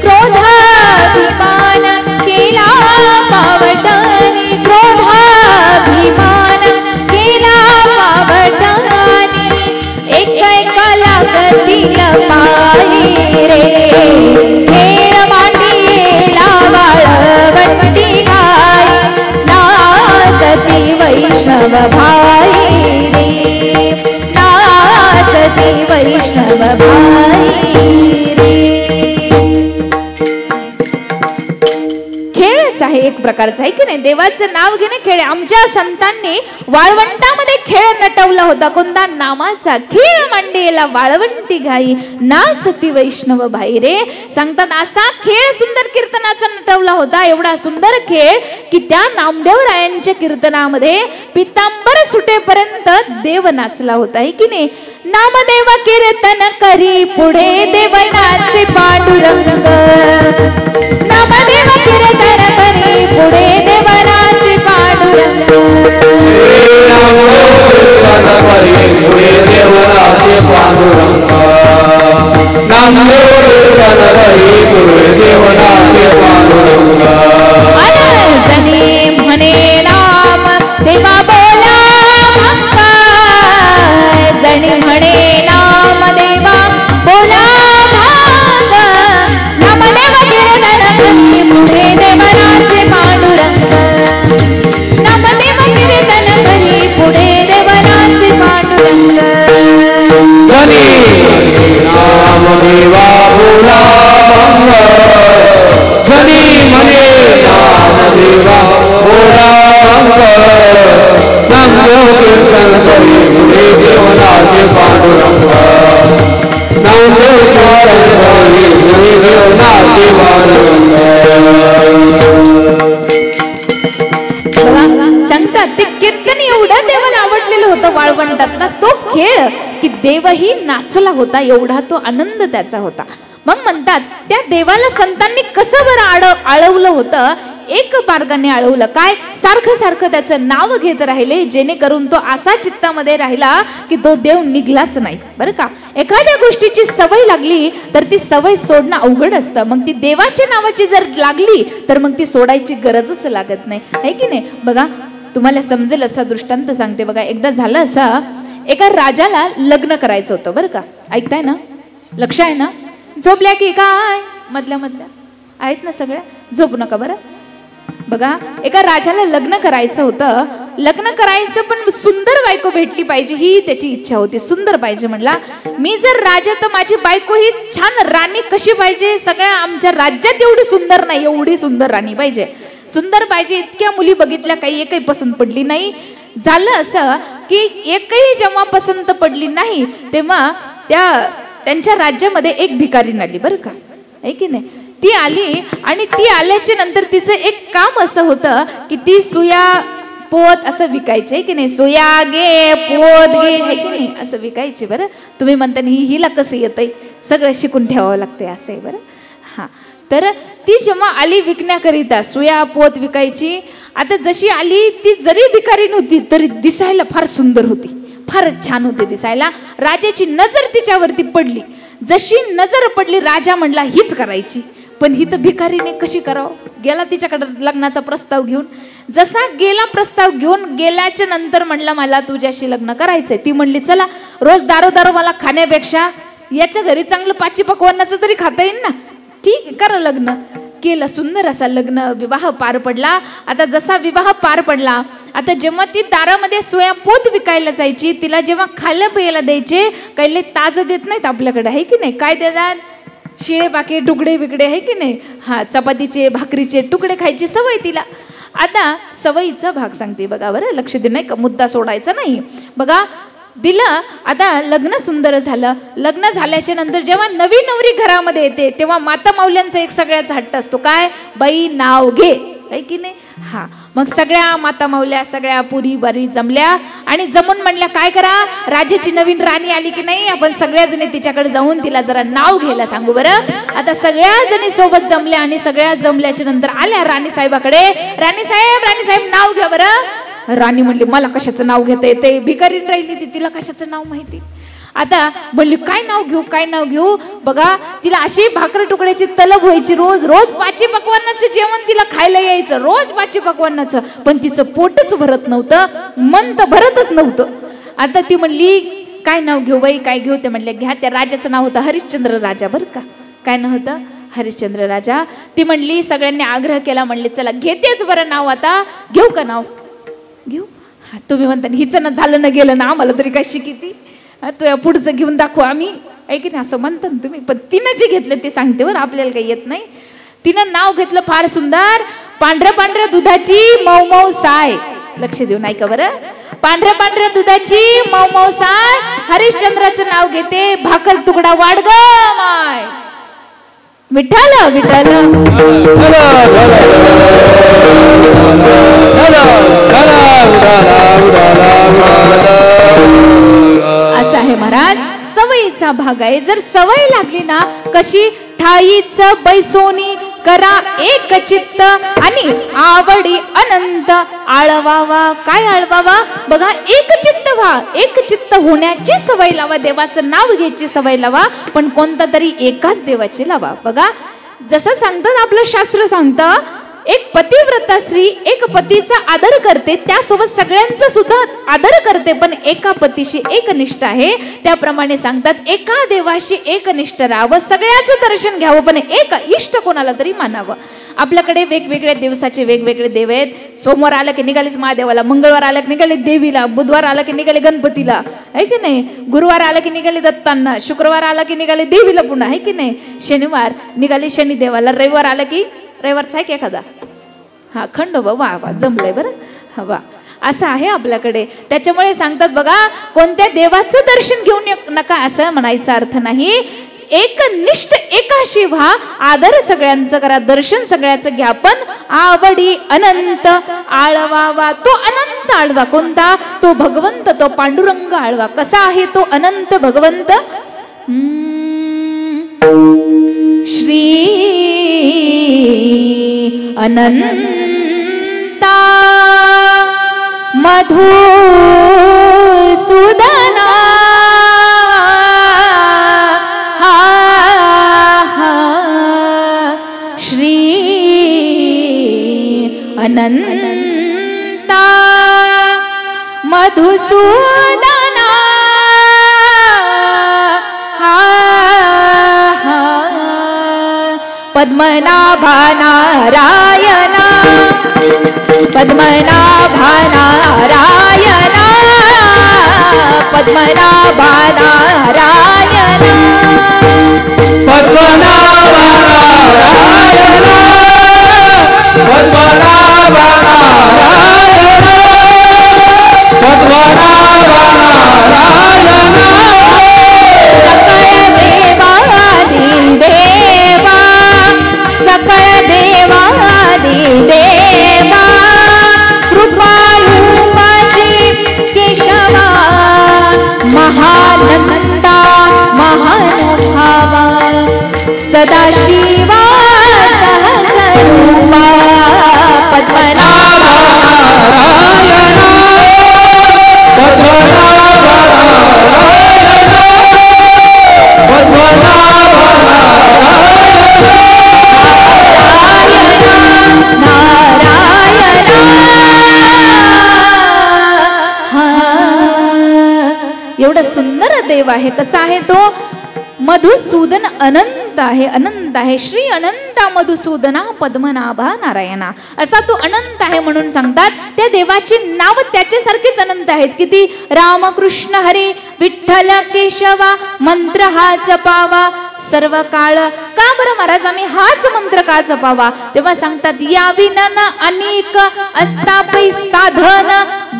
क्रोधाभिमान केला पावटानी, क्रोधाभिमान केला पावटानी, एकाला गतील पायी रे. खेळ मांडीला वाळवंटी घाई, नाचती वैष्णव भाई रे, नाचती वैष्णव भाई रे. खेळच आहे एक प्रकारचा, आहे की नाही? देवाचं नाव घेणे खेळ. आमच्या संतांनी वाळवंटामध्ये खेळ नटवला होता. कोणता? नामाचा. खेळ मांडीला वाळवंटी घाई, नाचती वैष्णव भाई रे. सांगतात असा खेळ सुंदर कीर्तनाचा नटवला होता. एवढा सुंदर खेळ की त्या नामदेवरायांच्या कीर्तनामध्ये पितांबर सुटेपर्यंत देव नाचला होता, आहे की नाही? नामदेव कीर्तन करी पुढे देवनाचे पांडुरंग, नामदेव कीर्तन करी पुढे देवनाचे पांडुरंग, जनी म्हणे नाम देवा बोला भक्ता, जनी म्हणे नाम देवा बोला भाग, नामदेव कीर्तन करी पुढे देवनाचे पांडुरंग, नामदेव कीर्तन करी पुढे देवनाचे पांडुरंग. नाम देवा बोला भंग, जनी म्हणे नाम देवा बोला भंग, नामदेव कीर्तन करी पुढे देवनाचे पांडुरंग, नामदेव कीर्तन करी पुढे देवनाचे पांडुरंग. सांगतात ते कीर्तन एवढं देवाला आवडलेलं होतं वाळवंटातला तो खेळ की देवही नाचला होता, एवढा तो आनंद त्याचा होता. मग म्हणतात त्या देवाला संतांनी कसं बरं आळवलं होतं? एक मार्गाने आळवलं. काय? सारखं सारखं त्याचं नाव घेत राहिले, जेणेकरून तो असा चित्तामध्ये राहिला की तो देव निघलाच नाही. बरं का? एखाद्या गोष्टीची सवय लागली तर ती सवय सोडणं अवघड असतं. मग ती देवाच्या नावाची जर लागली तर मग ती सोडायची गरजच लागत नाही, आहे की नाही? बघा तुम्हाला समजेल असा दृष्टांत सांगते. बघा एकदा झालं असं, एका राजाला लग्न करायचं होतं. बरं का? ऐकताय ना? लक्ष आहे ना? झोपल्या की काय मधल्या आहेत ना सगळ्या? झोपू नका बरं. बघा, एका राजाला लग्न करायचं होतं. लग्न करायचं पण सुंदर बायको भेटली पाहिजे ही त्याची इच्छा होती. सुंदर पाहिजे म्हणला. मी जर राजा तर माझी बायको ही छान राणी कशी पाहिजे? सगळ्या आमच्या राज्यात एवढी सुंदर नाही, एवढी सुंदर राणी पाहिजे. सुंदर पाहिजे. इतक्या मुली बघितल्या, काही एकही पसंत पडली नाही. झालं असं की एकही जेव्हा पसंत पडली नाही तेव्हा त्यांच्या राज्यामध्ये एक भिकारीण आली बरं का, आहे की नाही? ती आली आणि ती आल्याच्या नंतर तिचं एक काम असं होतं की ती सुया पोत असं विकायचे, आहे की नाही? सुया घे पोत घे, आहे की नाही? असं विकायचे. बरं, तुम्ही म्हणता हिला कसं येतंय? सगळं शिकून ठेवावं लागतंय असं आहे बरं. हां, तर ती जेव्हा आली विकण्याकरिता, सुया पोत विकायची. आता जशी आली ती जरी भिकारी नव्हती तरी दिसायला फार सुंदर होती, फारच छान होते दिसायला. राजाची नजर तिच्यावरती पडली. जशी नजर पडली राजा म्हणला हीच करायची. पण ही तर भिकारीने कशी करावं? गेला तिच्याकडे लग्नाचा प्रस्ताव घेऊन. जसा गेला प्रस्ताव घेऊन, गेल्याच्या नंतर म्हणला मला तुझ्याशी लग्न करायचंय. ती म्हणली चला, रोज दारू मला खाण्यापेक्षा याच्या घरी चांगलं पाची पकवानाचं तरी खाता येईल ना, ठीक करा लग्न. केलं. सुंदर असा लग्न विवाह पार पडला. आता जसा विवाह पार पडला, आता जेव्हा ती दारामध्ये सोया पोत विकायला जायची, तिला जेव्हा खायला प्यायला द्यायचे, काही ताजं देत नाहीत आपल्याकडे, आहे की नाही? काय देतात? शिळे पाके तुकडे बिकडे, आहे की नाही? हा, चपातीचे भाकरीचे तुकडे खायची सवय तिला. आता सवयीचा भाग सांगते बघा बरं, लक्ष दे, नाही का? मुद्दा सोडायचा नाही बघा. दिलं. आता लग्न सुंदर झालं. लग्न झाल्याच्या नंतर जेव्हा नवी नवरी घरामध्ये येते तेव्हा माता माऊल्यांचा एक सगळ्याचा हट्ट असतो, काय? बाई नाव घे, आहे की नाही? हा, मग सगळ्या माता माऊल्या सगळ्या पुरी बारी जमल्या आणि जमून म्हणल्या काय करा, राजाची नवीन राणी आली की नाही, आपण सगळ्या जणी तिच्याकडे जाऊन तिला जरा नाव घ्यायला सांगू बरं. आता सगळ्या जणी सोबत जमल्या आणि सगळ्या जमल्याच्या नंतर आल्या राणी साहेबाकडे. राणी साहेब नाव घ्या बरं. राणी म्हणली मला कशाचं नाव घेता येते? भिकारीन राहिली ती, तिला कशाचं नाव माहिती. आता म्हणली काय नाव घेऊ बघा. तिला अशी भाकर तुकड्याची तलब व्हायची. रोज पाची पकवानाचं जेवण तिला खायला यायचं, रोज पाची पकवानाचं. पण तिचं पोटच भरत नव्हतं, मन तर भरतच नव्हतं. आता ती म्हणली काय नाव घेऊ बाई, काय घेऊ? ते म्हणले घ्या. त्या राजाचं नाव होतं हरिश्चंद्र राजा बरं का. काय नाव होतं? हरिश्चंद्र राजा. ती म्हणली, सगळ्यांनी आग्रह केला, म्हणले चला घेतेच बरं नाव, आता घेऊ का नाव? घेऊ. हा, तुम्ही म्हणता हिचं ना झालं ना गेलं ना, आम्हाला तरी काय शिकिती, तो पुढचं घेऊन दाखवू आम्ही, ऐक ना, असं म्हणतात ना तुम्ही. पण तिनं जे घेतलं ते सांगते बरं, आपल्याला काही येत नाही. तिनं नाव घेतलं फार सुंदर, पांढऱ्या दुधाची मऊ साय. लक्ष देऊन ऐका बरं. पांढऱ्या दुधाची मऊ साय. हरिश्चंद्राचं नाव घेते, भाकर तुकडा वाढ ग माय. विठ्ठल असं आहे महाराज. सवयीचा भाग आहे. जर सवय लागली ना, कशी ठाईच बैसोनी करा एक चित्त आणि आवडी अनंत आळवावा. काय आळवावा बघा, एक चित्त व्हा. एक चित्त होण्याची सवय लावा. देवाचं नाव घ्यायची सवय लावा, पण कोणता तरी एकाच देवाची लावा. बघा, जसं सांगतात आपलं शास्त्र सांगतं, एक पतिव्रता स्त्री एक पतीचा आदर करते, त्यासोबत सगळ्यांचा सुद्धा आदर करते, पण एका पतीशी एकनिष्ठ आहे. त्याप्रमाणे सांगतात एका देवाशी एकनिष्ठ राहावं, सगळ्याचं दर्शन घ्यावं, पण एक इष्ट कोणाला तरी मानावं. आपल्याकडे वेगवेगळ्या दिवसाचे वेगवेगळे देव आहेत. सोमवार आलं की निघालेच महादेवाला, मंगळवार आलं की निघाले देवीला, बुधवार आलं की निघाले गणपतीला, आहे की नाही? गुरुवार आलं की निघाले दत्तांना, शुक्रवार आला की निघाले देवीला पुन्हा, आहे की नाही? शनिवार निघाले शनिदेवाला, रविवार आलं की रविवारचा आहे की एखादा, हा खंडोबा. वा जमलंय बरं. वा, असं आहे आपल्याकडे. त्याच्यामुळे सांगतात बघा, कोणत्या देवाचं दर्शन घेऊन नका असं म्हणायचा अर्थ नाही. एकनिष्ठ एकाशी व्हा, आदर सगळ्यांचं करा, दर्शन सगळ्याचं घ्या, पण आवडी अनंत आळवावा. तो अनंत आळवा कोणता? तो भगवंत, तो पांडुरंग आळवा. कसा आहे तो अनंत भगवंत? श्री अनंता मधुसूदना श्री अनंता मधुसूदना पद्मनाभा नारायणा पद्मनाभा नारायणा पद्मनाभा नारायणा पद्मनाभा नारायणा पद्मनाभा नारायणा पद्मनाभा नारायणा सकळ देवादी देवा कृपाळू माझी केशवा महानंदा महानुभावा सदाशिवा सहस्रूपा पद्मनाभा नारायणा पद्मनाभा नारायणा पद्मनाभा एवढा सुंदर देव आहे. कसा आहे तो? मधुसूदन अनंत आहे, अनंत आहे. श्री अनंता मधुसूदना पद्मनाभा नारायणा असा तो अनंत आहे म्हणून सांगतात. त्या देवाची नाव त्याच्यासारखीच अनंत आहेत. किती? रामकृष्ण हरी विठ्ठल केशवा मंत्र हा जपावा सर्व काळ. का बरं महाराज आम्ही हाच मंत्र का जपावा? तेव्हा सांगतात या विना अनेक अस्तापै साधन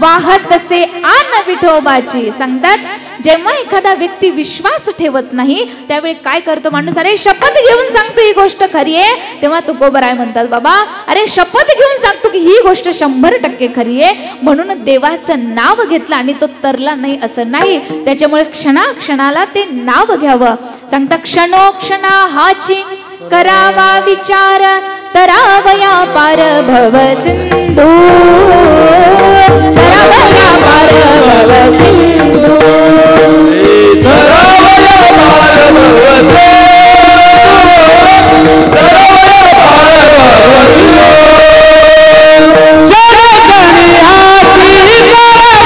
वाहत असे आन विठोबाची. सांगतात जेव्हा एखादा व्यक्ती विश्वास ठेवत नाही त्यावेळी काय करतो माणूस? अरे शपथ घेऊन सांगतो ही गोष्ट खरी आहे. तेव्हा तुकोबराय म्हणतात बाबा अरे शपथ घेऊन सांगतो की ही गोष्ट 100% खरी आहे. म्हणून देवाचं नाव घेतलं आणि तो तरला नाही असं नाही. त्याच्यामुळे क्षणाक्षणाला ते नाव घ्यावं. सांगता क्षणोक्षणा हाची करावा विचार तरावया पार भव सिंधू तरावया पार भव सिंधू तरावया पार भव सिंधू तरावया पार भव सिंधू जनकणी हाती करावा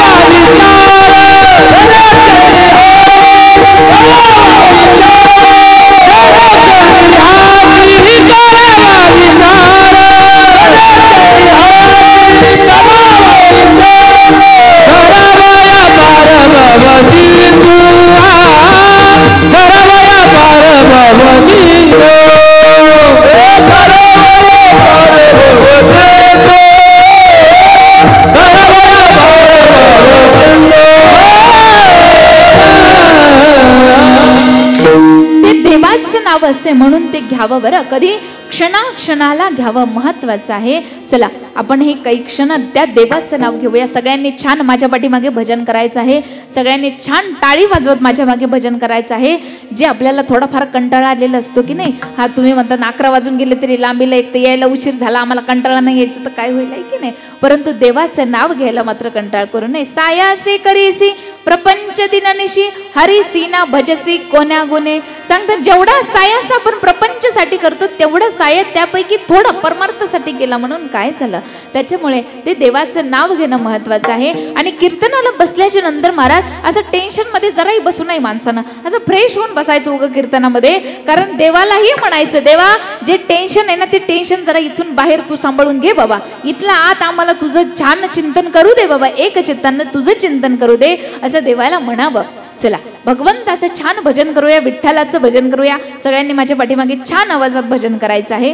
नाव असे म्हणून ते घ्यावं बरं. कधी? क्षणाक्षणाला घ्यावं, महत्वाचं आहे. चला आपण हे काही क्षण त्या देवाचं नाव घेऊया. सगळ्यांनी छान माझ्या पाठीमागे भजन करायचं आहे. सगळ्यांनी छान टाळी वाजवत माझ्या मागे भजन करायचं आहे. जे आपल्याला थोडाफार कंटाळा आलेला असतो की नाही, हा तुम्ही म्हणता 11 वाजून गेले तरी लांबीला एक तर यायला उशीर झाला, आम्हाला कंटाळा नाही यायचं तर काय होईल आहे की नाही. परंतु देवाचं नाव घ्यायला मात्र कंटाळ करू नये. सायासे करीसी प्रपंच दिननिशी हरी सीना भजसी कोण्या गुणे. सांगतात जेवढा सायास आपण प्रपंचसाठी करतो तेवढा साया त्यापैकी थोडा परमार्थासाठी केला म्हणून काय झालं. त्याच्यामुळे ते देवाचं नाव घेणं महत्वाचं आहे. आणि कीर्तनाला बसल्याच्या नंतर महाराज असं टेन्शन मध्ये जराही बसू नये माणसानं. असं फ्रेश होऊन बसायचं उगं कीर्तनामध्ये. कारण देवालाही म्हणायचं देवा जे टेन्शन आहे ना ते टेन्शन जरा इथून बाहेर तू सांभाळून घे बाबा. इथला आत आम्हाला तुझं छान चिंतन करू दे बाबा. एक चित्तानं तुझं चिंतन करू दे असं देवाला म्हणावं. चला भगवंताचं छान भजन करूया, विठ्ठलाचं भजन करूया. सगळ्यांनी माझ्या पाठीमागे छान आवाजात भजन करायचं आहे.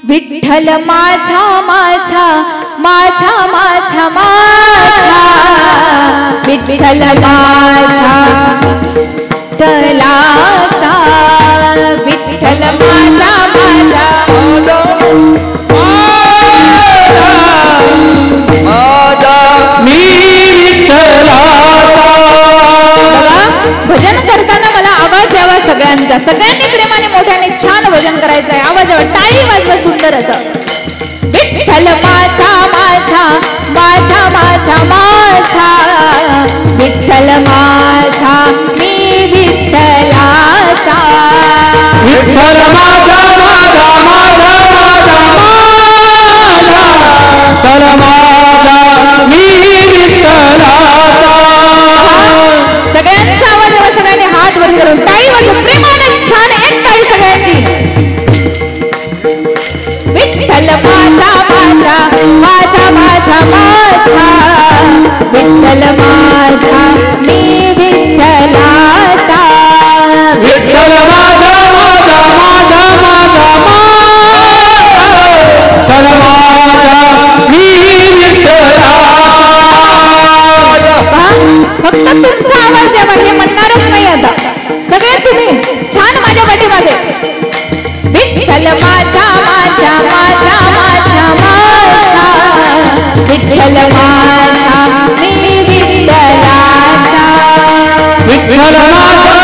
विठ्ठल माझा माझा माझा माझा माझा विठ्ठल माझा तलाचा विठ्ठल माझा माझा मी विठ्ठलाचा. भजन करताना मला आवाज यावा सगळ्यांचा. सगळ्यांनी प्रेमाने मोठ्याने छान भजन करायचं आहे. आवाज यावा, टाळी वाजवा सुंदर असं. विठ्ठल माझा माझा माझा माझा माझा विठ्ठल माझा मी विठ्ठलाचा. विठ्ठल माझा माझा माझा माझा माझा तर माझा मी विठ्ठलाचा. सगळ्यांचा आवाज यावा, सगळ्यांनी हात वर करून टाळी वाजवा प्रेमाने छान एक टाळी सगळ्यांनी आवाज द्यावा, हे म्हणणारच नाही आता. सगळे तुम्ही छान माझ्या पाठीमागे. विठ्ठल माझा माझा माझा माझा माझा, विठ्ठल माझा मी विठ्ठलाचा. विठ्ठल माझा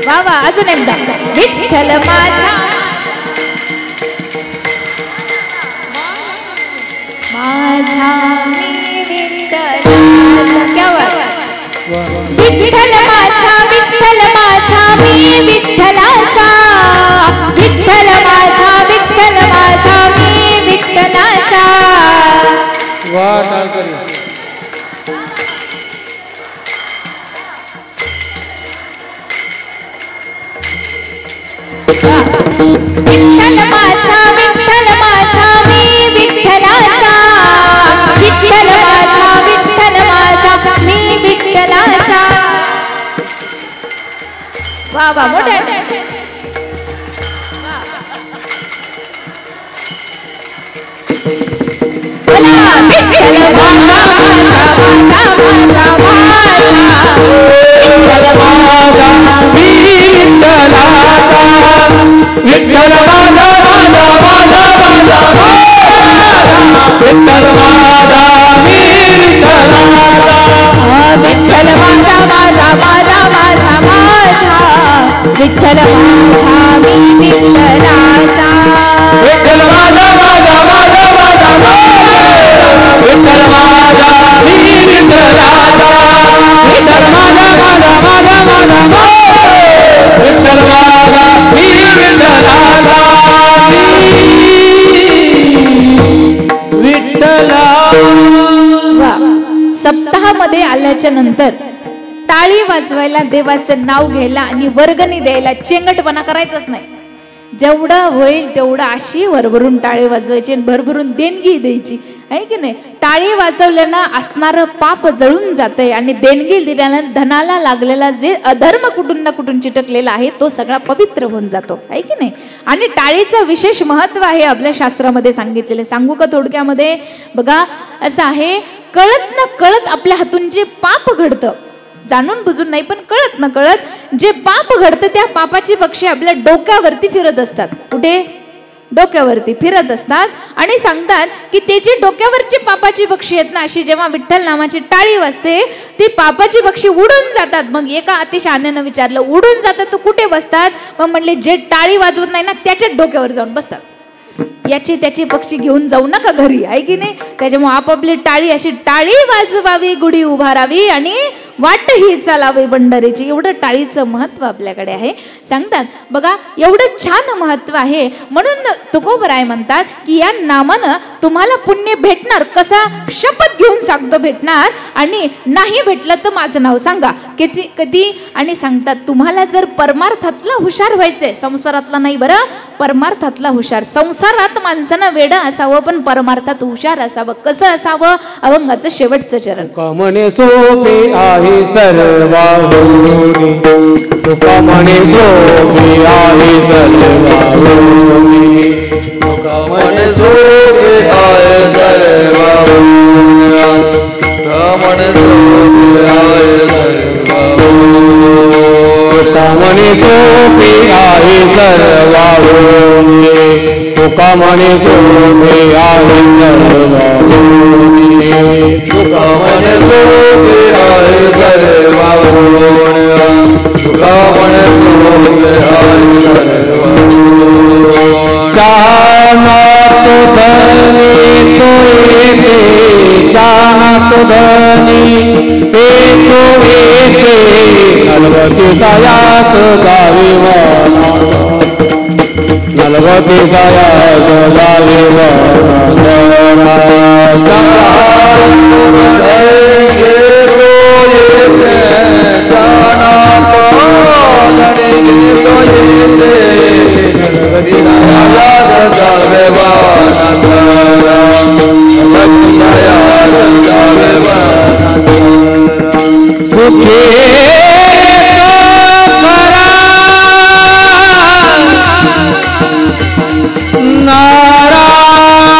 वा वा, अजून एकदा. विठ्ठल माझा माझा मी विठ्ठलाचा. क्या बात. विठ्ठल माझा विठ्ठल माझा मी विठ्ठलाचा, विठ्ठल माझा विठ्ठल माझा मी विठ्ठलाचा. वा टाळकरी. विठ्ठल माझा विठ्ठल माझा मी विठ्ठलाचा, विठ्ठल माझा विठ्ठल माझा मी विठ्ठलाचा. वा वा, मोठे. विठ्ठल माझा माझा माझा माझा माझा, विठ्ठल माझा मी विठ्ठलाचा. विठ्ठल माझा माझा माझा माझा विठ्ठल माझा मी विठ्ठलाचा. विठ्ठल माझा माझा माझा माझा माझा, विठ्ठल माझा मी विठ्ठलाचा. विठ्ठल माझा माझा माझा माझा विठ्ठल माझा मी विठ्ठलाचा. विठ्ठल माझा माझा माझा माझा विठ्ठल माझा मी विठ्ठलाचा. विठ्ठला. सप्ताहामध्ये आल्याच्या नंतर टाळी वाजवायला, देवाचं नाव घ्यायला आणि वर्गणी द्यायला चेंगटपणा करायचाच नाही. जेवढं होईल तेवढं अशी भरभरून टाळी वाजवायची आणि भरभरून देणगी द्यायची, आहे की नाही. टाळी वाजवल्यानं असणारं पाप जळून जातंय आणि देणगी दिल्यानं धनाला लागलेला जे अधर्म कुठून ना कुठून चिटकलेला आहे तो सगळा पवित्र होऊन जातो, आहे की नाही. आणि टाळीचं विशेष महत्व आहे आपल्या शास्त्रामध्ये सांगितलेलं. सांगू का थोडक्यामध्ये. बघा असं आहे, कळत न कळत आपल्या हातून जे पाप घडतं, जाणून बुजून नाही पण कळत न कळत जे पाप घडतं, त्या पापाची पक्षी आपल्या डोक्यावरती फिरत असतात. कुठे? डोक्यावरती फिरत असतात. आणि सांगतात की ते जे डोक्यावरची पापाची पक्षी आहेत ना, अशी जेव्हा विठ्ठल नामाची टाळी वाजते ती पापाची पक्षी उडून जातात. मग एका अतिशहाण्यानं विचारलं, उडून जातात तर कुठे बसतात? मग म्हणले, जे टाळी वाजवत नाही ना त्याच्याच डोक्यावर जाऊन बसतात. याची त्याची पक्षी घेऊन जाऊ नका घरी, आहे की नाही. त्याच्यामुळे आपापली टाळी अशी टाळी वाजवावी, गुढी उभारावी आणि वाट ही चालावी बंडारीची. एवढं टाळीचं महत्व आपल्याकडे आहे. सांगतात बघा, एवढं छान महत्व आहे. म्हणून तुकोबराय म्हणतात की या नामानं तुम्हाला पुण्य भेटणार. कसा? शपथ घेऊन सांगतो भेटणार. आणि नाही भेटलं तर माझं नाव सांगा किती कधी. आणि सांगतात तुम्हाला जर परमार्थातला हुशार व्हायचंय, संसारातला नाही बरं, परमार्थातला हुशार. संसारात माणसानं वेडं असावं पण परमार्थात हुशार असावं. कसं असावं? अभंगाचं शेवटचं चरण. म्हणे सोपे आहे सर्वांनी, तुका म्हणे सोपे आहे सर्वांनी, तुका म्हणे सोपे आहे सर्वांनी, तुका म्हणे सोपे आहे सर्वांनी, तुका म्हणे सोपे आहे सर्वांनी, तुका म्हणे सोपे आहे सर्वांनी, तुका म्हणे सोपे आहे सर्वांनी, तुका म्हणे सोपे आहे सर्वांनी. चाना तो धनी तो येते, चाना तो धनी ते तो येते, नलवती सायास गावी वाना, नलवती सायास गावी वाना. सुखे नारायण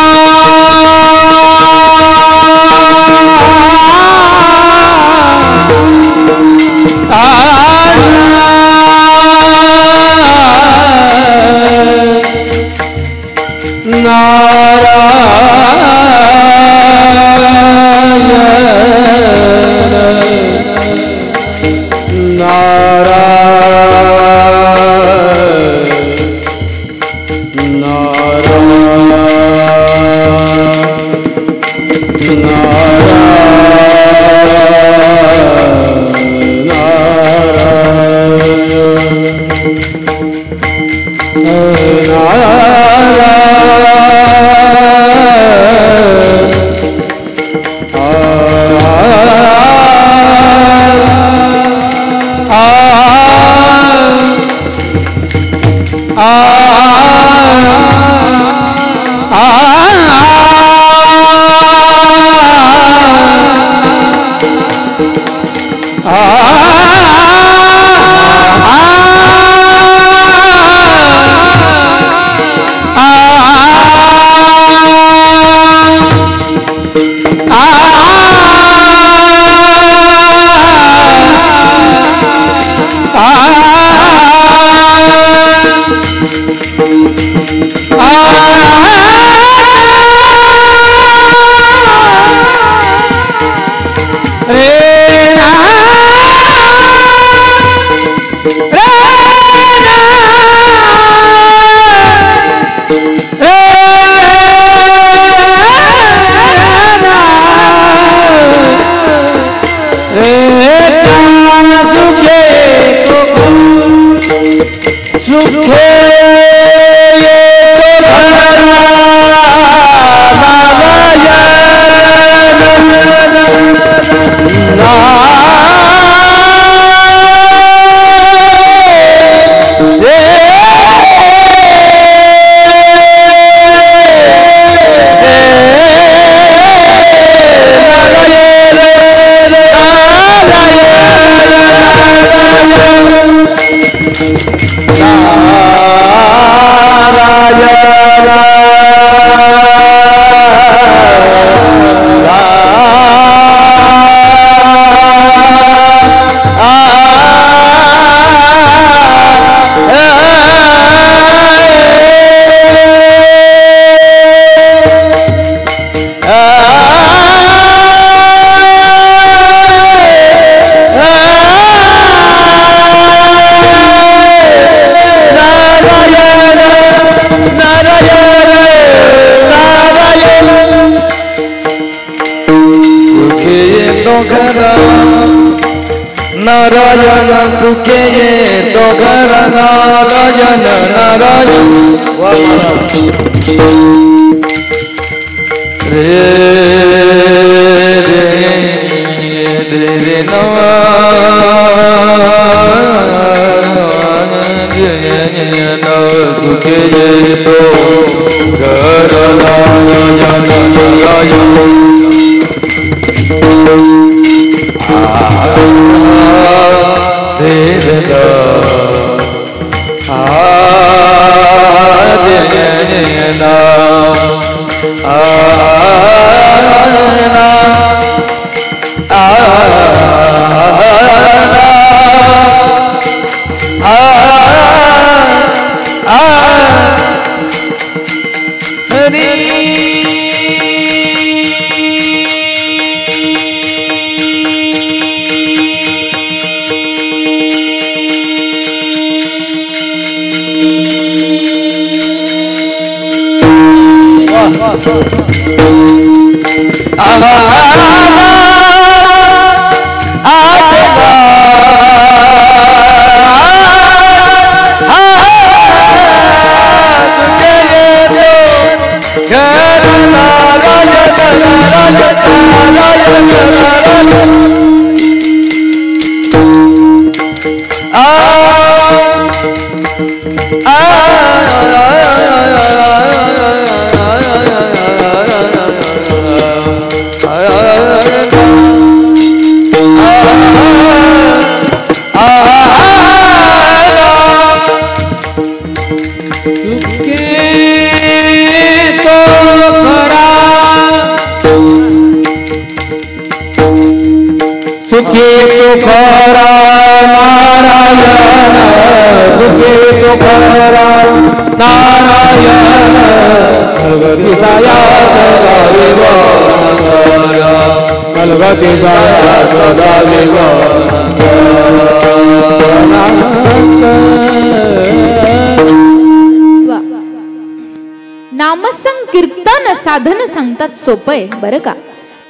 नारायण सुखे तो घर नारायण नारायण रे रे रे नारायण सुखे तो घर नारायण नारायण नामसंकीर्तन साधन सांगतात सोपं आहे बरं का.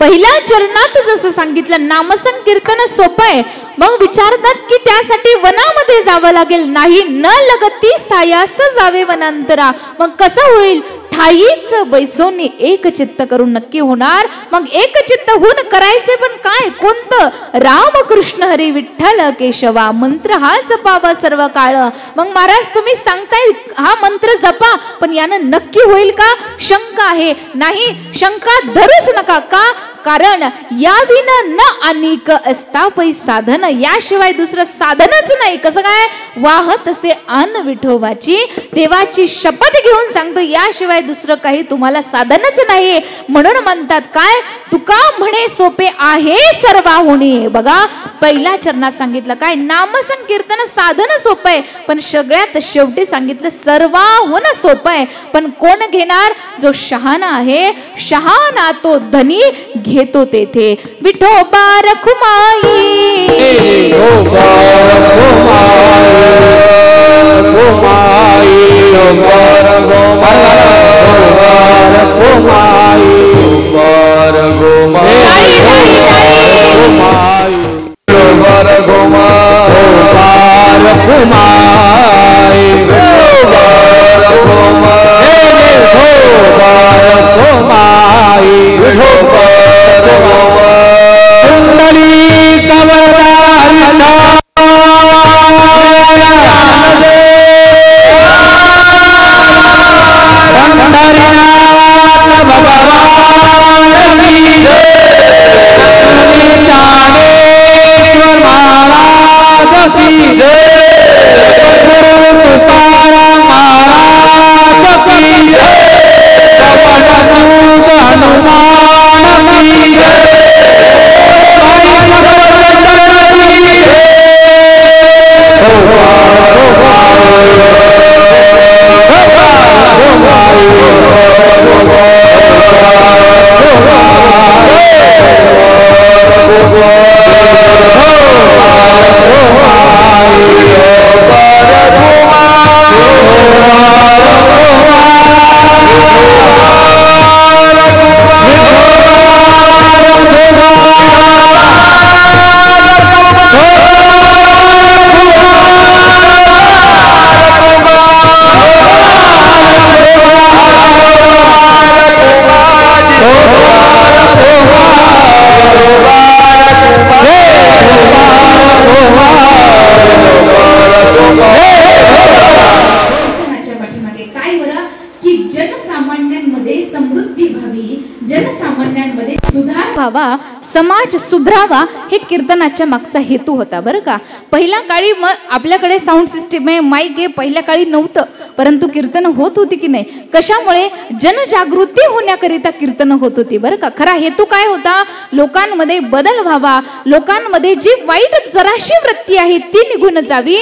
पहिल्या चरणात जसं सांगितलं नामसंकीर्तन सोपं आहे. मग विचारतात की त्यासाठी वनामध्ये जावं लागेल. नाही, न लगती सायास जावे वनांतरा. मग कसं होईल? ठाईच बैसोनी एक चित्त करून नक्की होणार. मग एक चित्त होऊन करायचे पण काय? कोणतं? राम कृष्ण हरी विठ्ठल केशवा मंत्र हा जपावा सर्व काळ. मग महाराज तुम्ही सांगताय हा मंत्र जपा, पण यानं नक्की होईल का? शंका आहे. नाही, शंका धरूच नका. का? कारण याविन न अनेक अस्तापै साधन. याशिवाय दुसरं साधनच नाही. कसं काय? वाहत असे अन विठोबाची. देवाची शपथ घेऊन सांगतो याशिवाय दुसरं काही तुम्हाला साधनच नाही. म्हणून म्हणतात काय? तुका म्हणे सोपे आहे सर्वाहुनी. बघा पहिल्या चरणात सांगितलं काय? नामसंकीर्तन साधन सोपं आहे, पण सगळ्यात शेवटी सांगितलं सर्वाहुन सोपं आहे. पण कोण घेणार? जो शहाणा आहे. शहाणा तो धनी घेतो तेथे. विठोबा रखुमाई करी, जनसामान्यांमध्ये सुधार व्हावा, समाज सुधरावा, हे कीर्तनाच्या मागचा हेतू होता बरं का. पहिल्या काळी आपल्याकडे साऊंड सिस्टीम आहे, माईक आहे, पहिल्या काळी नव्हतं, परंतु कीर्तन होत होती की नाही. कशामुळे? जनजागृती होण्याकरिता कीर्तन होत होती बरं का. खरा हेतू काय होता? लोकांमध्ये बदल व्हावा, लोकांमध्ये जी वाईट जराशी वृत्ती आहे ती निघून जावी.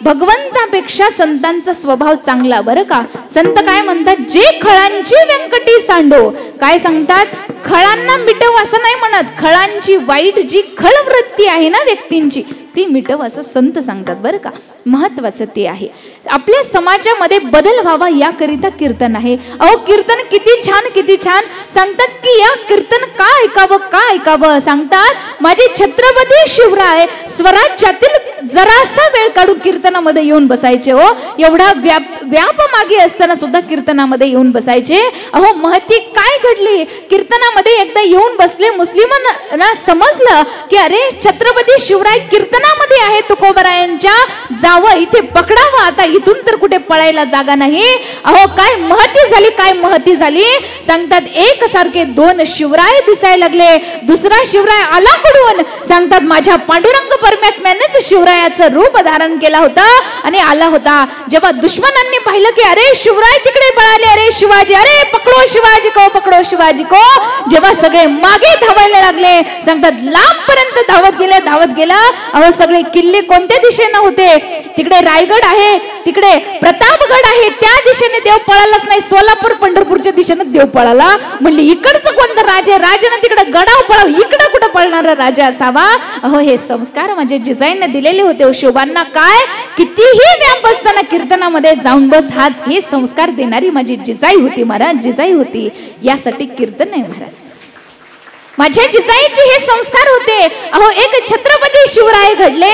भगवंतापेक्षा संतांचा स्वभाव चांगला बरं का. संत काय म्हणतात? जे खळांची व्यंकटी सांडो. काय सांगतात? खळांना मिटव असं नाही म्हणत, खळांची वाईट जी खळ वृत्ती आहे ना व्यक्तींची ती मिटव असं संत सांगतात बरं का. महत्वाचं ते आहे. आपल्या समाजामध्ये बदल व्हावा याकरिता कीर्तन आहे. अहो कीर्तन किती छान, किती छान. सांगतात की या कीर्तन का ऐकावं, का ऐकावं? सांगतात माझे छत्रपती शिवराय स्वराज्यातील जरासा वेळ काढून कीर्तनामध्ये येऊन बसायचे. हो, एवढा व्याप मागे असताना सुद्धा कीर्तनामध्ये येऊन बसायचे. अहो महती काय घडली? कीर्तनामध्ये एकदा येऊन बसले, मुस्लिमांना समजलं की अरे छत्रपती शिवराय कीर्तनामध्ये आहे, तुकोबरायांच्या जावं इथे पकडावं, आता इथून तर कुठे पळायला जागा नाही. अहो काय महती झाली, काय महती झाली. सांगतात एक सारखे दोन शिवराय दिसायला लागले. दुसरा शिवराय आला कुठून? सांगतात माझ्या पांडुरंग परमात्म्यानेच शिवरायाचं रूप धारण केला होता आणि आला होता. जेव्हा दुश्मनांनी पाहिलं की अरे शिवराय तिकडे पळाले, अरे शिवाजी, अरे पकडो शिवाजी को, पकडो शिवाजी को, जेव्हा सगळे मागे धावायला लागले, सांगतात लांब पर्यंत धावत गेले, धावत गेला. अहो सगळे किल्ले कोणत्या दिशेने होते? तिकडे रायगड आहे, तिकडे प्रतापगड आहे, त्या दिशेने देव पळालाच नाही. सोलापूर पंढरपूरच्या दिशेने देव पळाला. म्हणली इकडचं कोणतं राजे, राजाने तिकडे गडाव पळाव, इकडं कुठं पळणारा राजा असावा. अहो हे संस्कार म्हणजे जिजाईने दिलेले होते शिवबांना. काय कितीही व्याप असताना कीर्तनामध्ये जाऊन बस, हात हे संस्कार देणारी माझी जिजाई होती महाराज, जिजाई होती. यासाठी कीर्तन आहे महाराज. माझ्या जिजाईचे हे संस्कार होते. अहो एक छत्रपती शिवराय घडले,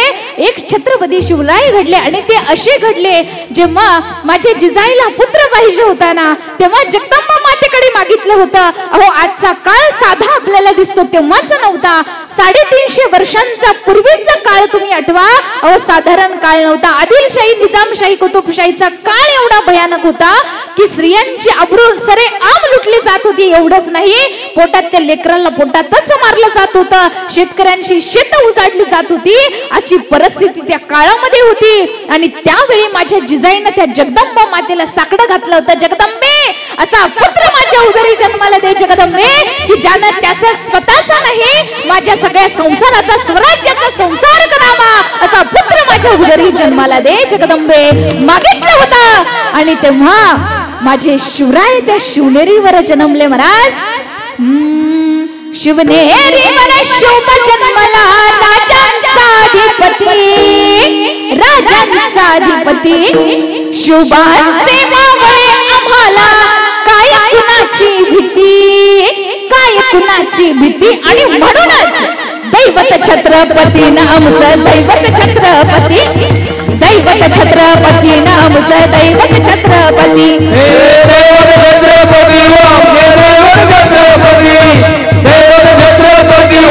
एक छत्रपती शिवराय घडले आणि ते असे घडले जेव्हा माझ्या जिजाईला पुत्र पाहिजे होता ना, तेव्हा जगदंबा मातेकडे मागितलं होतं. अहो आजचा काळ साधा आपल्याला दिसतो, तेव्हाच नव्हता. 350 वर्षांचा पूर्वीचा काळ तुम्ही आठवा. अहो साधारण काळ नव्हता. आदिलशाही, निजामशाही, कुतुबशाहीचा काळ एवढा भयानक होता की स्त्रियांची अब्रू सरे आम लुटली जात होती. एवढंच नाही, पोटातल्या लेकरांना पोटातच मारलं जात होतं, शेतकऱ्यांची शेत उजाडली जात होती. अशी परिस्थिती त्या काळामध्ये होती. आणि त्यावेळी माझ्या जिजाईनं त्या जगदंबा मातेला साकडं घातलं होतं. जगदंबे असा पुत्र माझ्या उदरी जन्माला दे जगदंबे, की ज्यानं त्याचा स्वतःचा नाही माझ्या सगळ्या संसाराचा, स्वराज्याचा संसार करावा असा पुत्र माझ्या उदरी जन्माला दे जगदंबे मागितलं होतं. आणि तेव्हा माझे शिवराय त्या शिवनेरीवर जन्मले महाराज. शिवनेरीवर शिव जन्मला, राजांचा अधिपती, राजांचा अधिपती. शिवबांचे मावळे आम्हाला काय कुणाची भीती, काय कुणाची भीती. आणि म्हणूनच दैवत छत्रपती नामचं, दैवत छत्रपती, दैवत छत्रपती नामचं, दैवत छत्रपती, दैवत छत्रपती, दैवत छत्रपती, दैवत छत्रपती,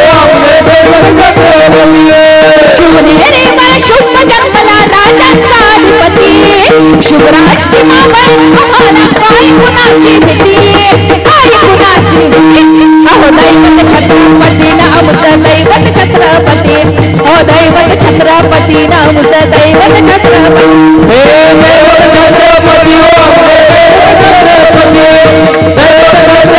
दैवत छत्रपती. शिवनेरीवर शुभ जन्मला, राजांचा अधिपती, शिवराजची मावळ आम्हाला काय कुणाची भीती, काय कुणाची भीती. अहो दैवत छत्रपती नामचं, दैवत छत्रपती, ओ दैवत छत्रपती नामचं, दैवत छत्रपती, हे दैवत छत्रपती, दैवत छत्रपती, दैवत छत्रपती.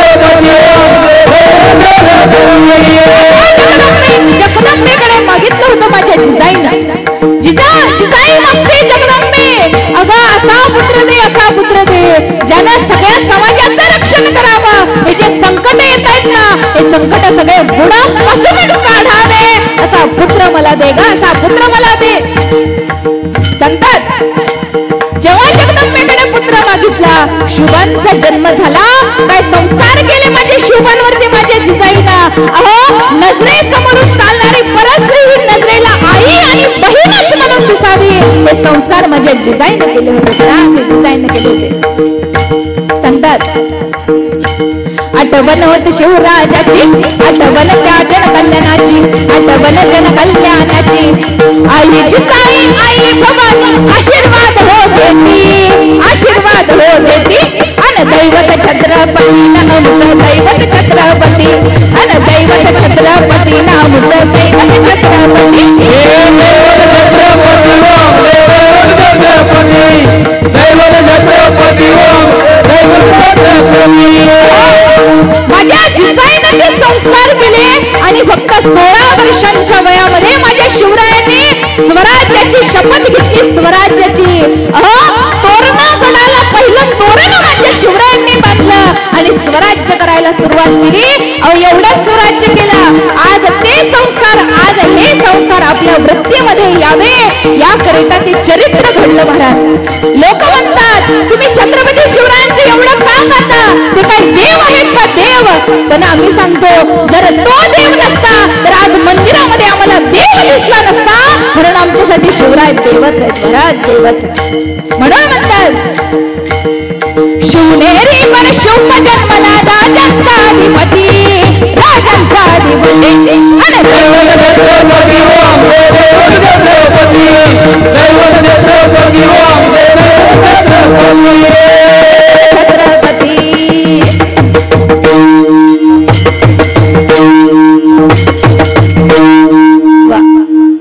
जगदंबेकडे मागितलं होतं माझ्या जिजाईनं. जिजाई मागते जगदंबे, अगं असा पुत्र दे, असा पुत्र दे ज्यानं सगळ्या समाजाचं रक्षण करावं. हे जे संकट येत आहेत ना, हे संकट सगळे बुडापासून काढावे असा पुत्र मला दे ग, असा पुत्र मला दे. सांगतात जेव्हा जगदंबेकडे पुत्र मागितला, शिवबांचा जन्म झाला. काय संस्कार केले माझे शिवबांवरती माझ्या जिजाईना. अहो नजरेसमोरून चालणारी परस्त्री ही नजरेला आई आणि बहीणच म्हणून दिसावी, हे संस्कार माझ्या जिजाईने केले होते, जिजाईने केले होते. सांगतात आठवण होत शिवराजाची, आठवण त्या जनकल्याणाची, आठवण जनकल्याणाची. आई जिजाई, आई भवानी आशीर्वाद हो देती, आशीर्वाद हो देती. अन दैवत छत्रपती नामचं दैवत छत्रपती अन दैवत छत्रपती नामचं दैवत छत्रपती माझ्या जिजाईने ते संस्कार केले आणि फक्त 16 वर्षांच्या वयामध्ये माझ्या शिवरायांनी स्वराज्याची शपथ घेतली. स्वराज्याची तोरणा पहिलं तोरण माझ्या शिवरायांनी बांधलं आणि स्वराज्य करायला सुरुवात केली. एवढं स्वराज्य केलं. आज ते संस्कार आज हे संस्कार आपल्या वृत्तीमध्ये यावे याकरिता ते चरित्र घडलं महाराज. लोक म्हणतात तुम्ही छत्रपती शिवरायांचे एवढं का करता, ते काही देव आहेत का देव? पण आम्ही सांगतो जर तो देव नसता तर आज मंदिरामध्ये आम्हाला देव दिसला नसता. म्हणून आमच्यासाठी शिवराय देवच आहेत महाराज, देवच आहे. म्हणून म्हणतात शिवनेरी पर शुभ जन्मला राजांचा अधिपती राजांचा अधिपती अन दैवत छत्रपती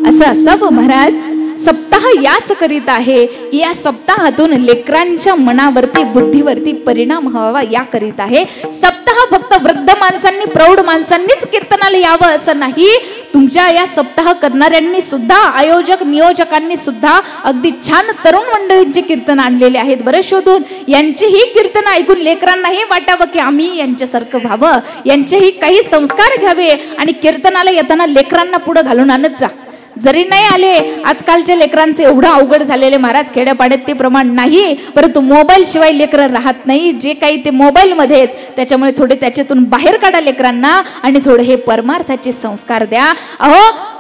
असं असावं महाराज. सप्ताह याच करीत आहे की या सप्ताहातून लेकरांच्या मनावरती बुद्धीवरती परिणाम व्हावा या करीत आहे. सप्ताह फक्त वृद्ध माणसांनी प्रौढ माणसांनीच कीर्तनाला यावं असं नाही. तुमच्या या सप्ताह करणाऱ्यांनी सुद्धा आयोजक नियोजकांनी सुद्धा अगदी छान तरुण मंडळींचे कीर्तन आणलेले आहेत बरं शोधून. यांचीही कीर्तन ऐकून लेकरांनाही वाटावं की आम्ही यांच्यासारखं व्हावं, यांचेही काही संस्कार घ्यावे आणि कीर्तनाला येताना लेकरांना पुढे घालून आणत जा. जरी नाही आले आजकालच्या लेकरांचे एवढं अवघड झालेले महाराज, खेड्यापाड्यात ते प्रमाण नाही, परंतु मोबाईल शिवाय लेकरं राहत नाही. जे काही ते मोबाईल मध्येच, त्याच्यामुळे थोडे त्याच्यातून बाहेर काढा लेकरांना आणि थोडे हे परमार्थाचे संस्कार द्या.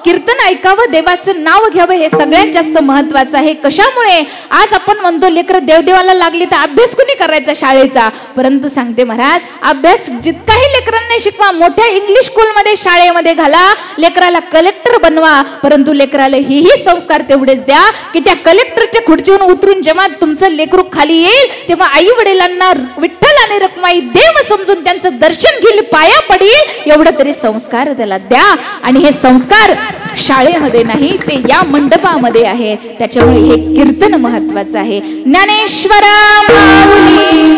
कीर्तन ऐकावं, देवाचं नाव घ्यावं, हे सगळ्यात जास्त महत्वाचं आहे. कशामुळे आज आपण म्हणतो लेकरं देवदेवाला लागली तर अभ्यास कुणी करायचा शाळेचा, परंतु सांगते महाराज अभ्यास जितकाही लेकरांना शिकवा, मोठ्या इंग्लिश स्कूलमध्ये शाळेमध्ये घाला, लेकराला कलेक्टर बनवा, परंतु लेकराला हेही संस्कार तेवढेच द्या की त्या कलेक्टरच्या खुर्चीवरून उतरून जेव्हा तुमचं लेकरू खाली येईल तेव्हा आई वडिलांना विठ्ठल आणि रखमाई देव समजून त्यांचं दर्शन घेईल, पाया पडेल, एवढं तरी संस्कार त्याला द्या. आणि हे संस्कार शाळेमध्ये नाही, ते या मंडपामध्ये आहे. त्याच्यामुळे हे कीर्तन महत्वाचं आहे. ज्ञानेश्वरा माऊली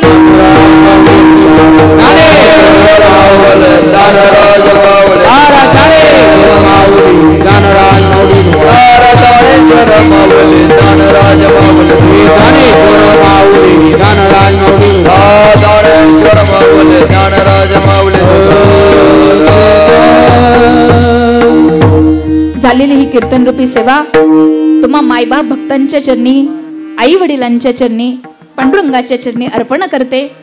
झालेली ही कीर्तन रूपी सेवा तुम्हा मायबाप भक्तांच्या चरणी, आई वडिलांच्या चरणी, पांडुरंगाच्या चरणी अर्पण करते.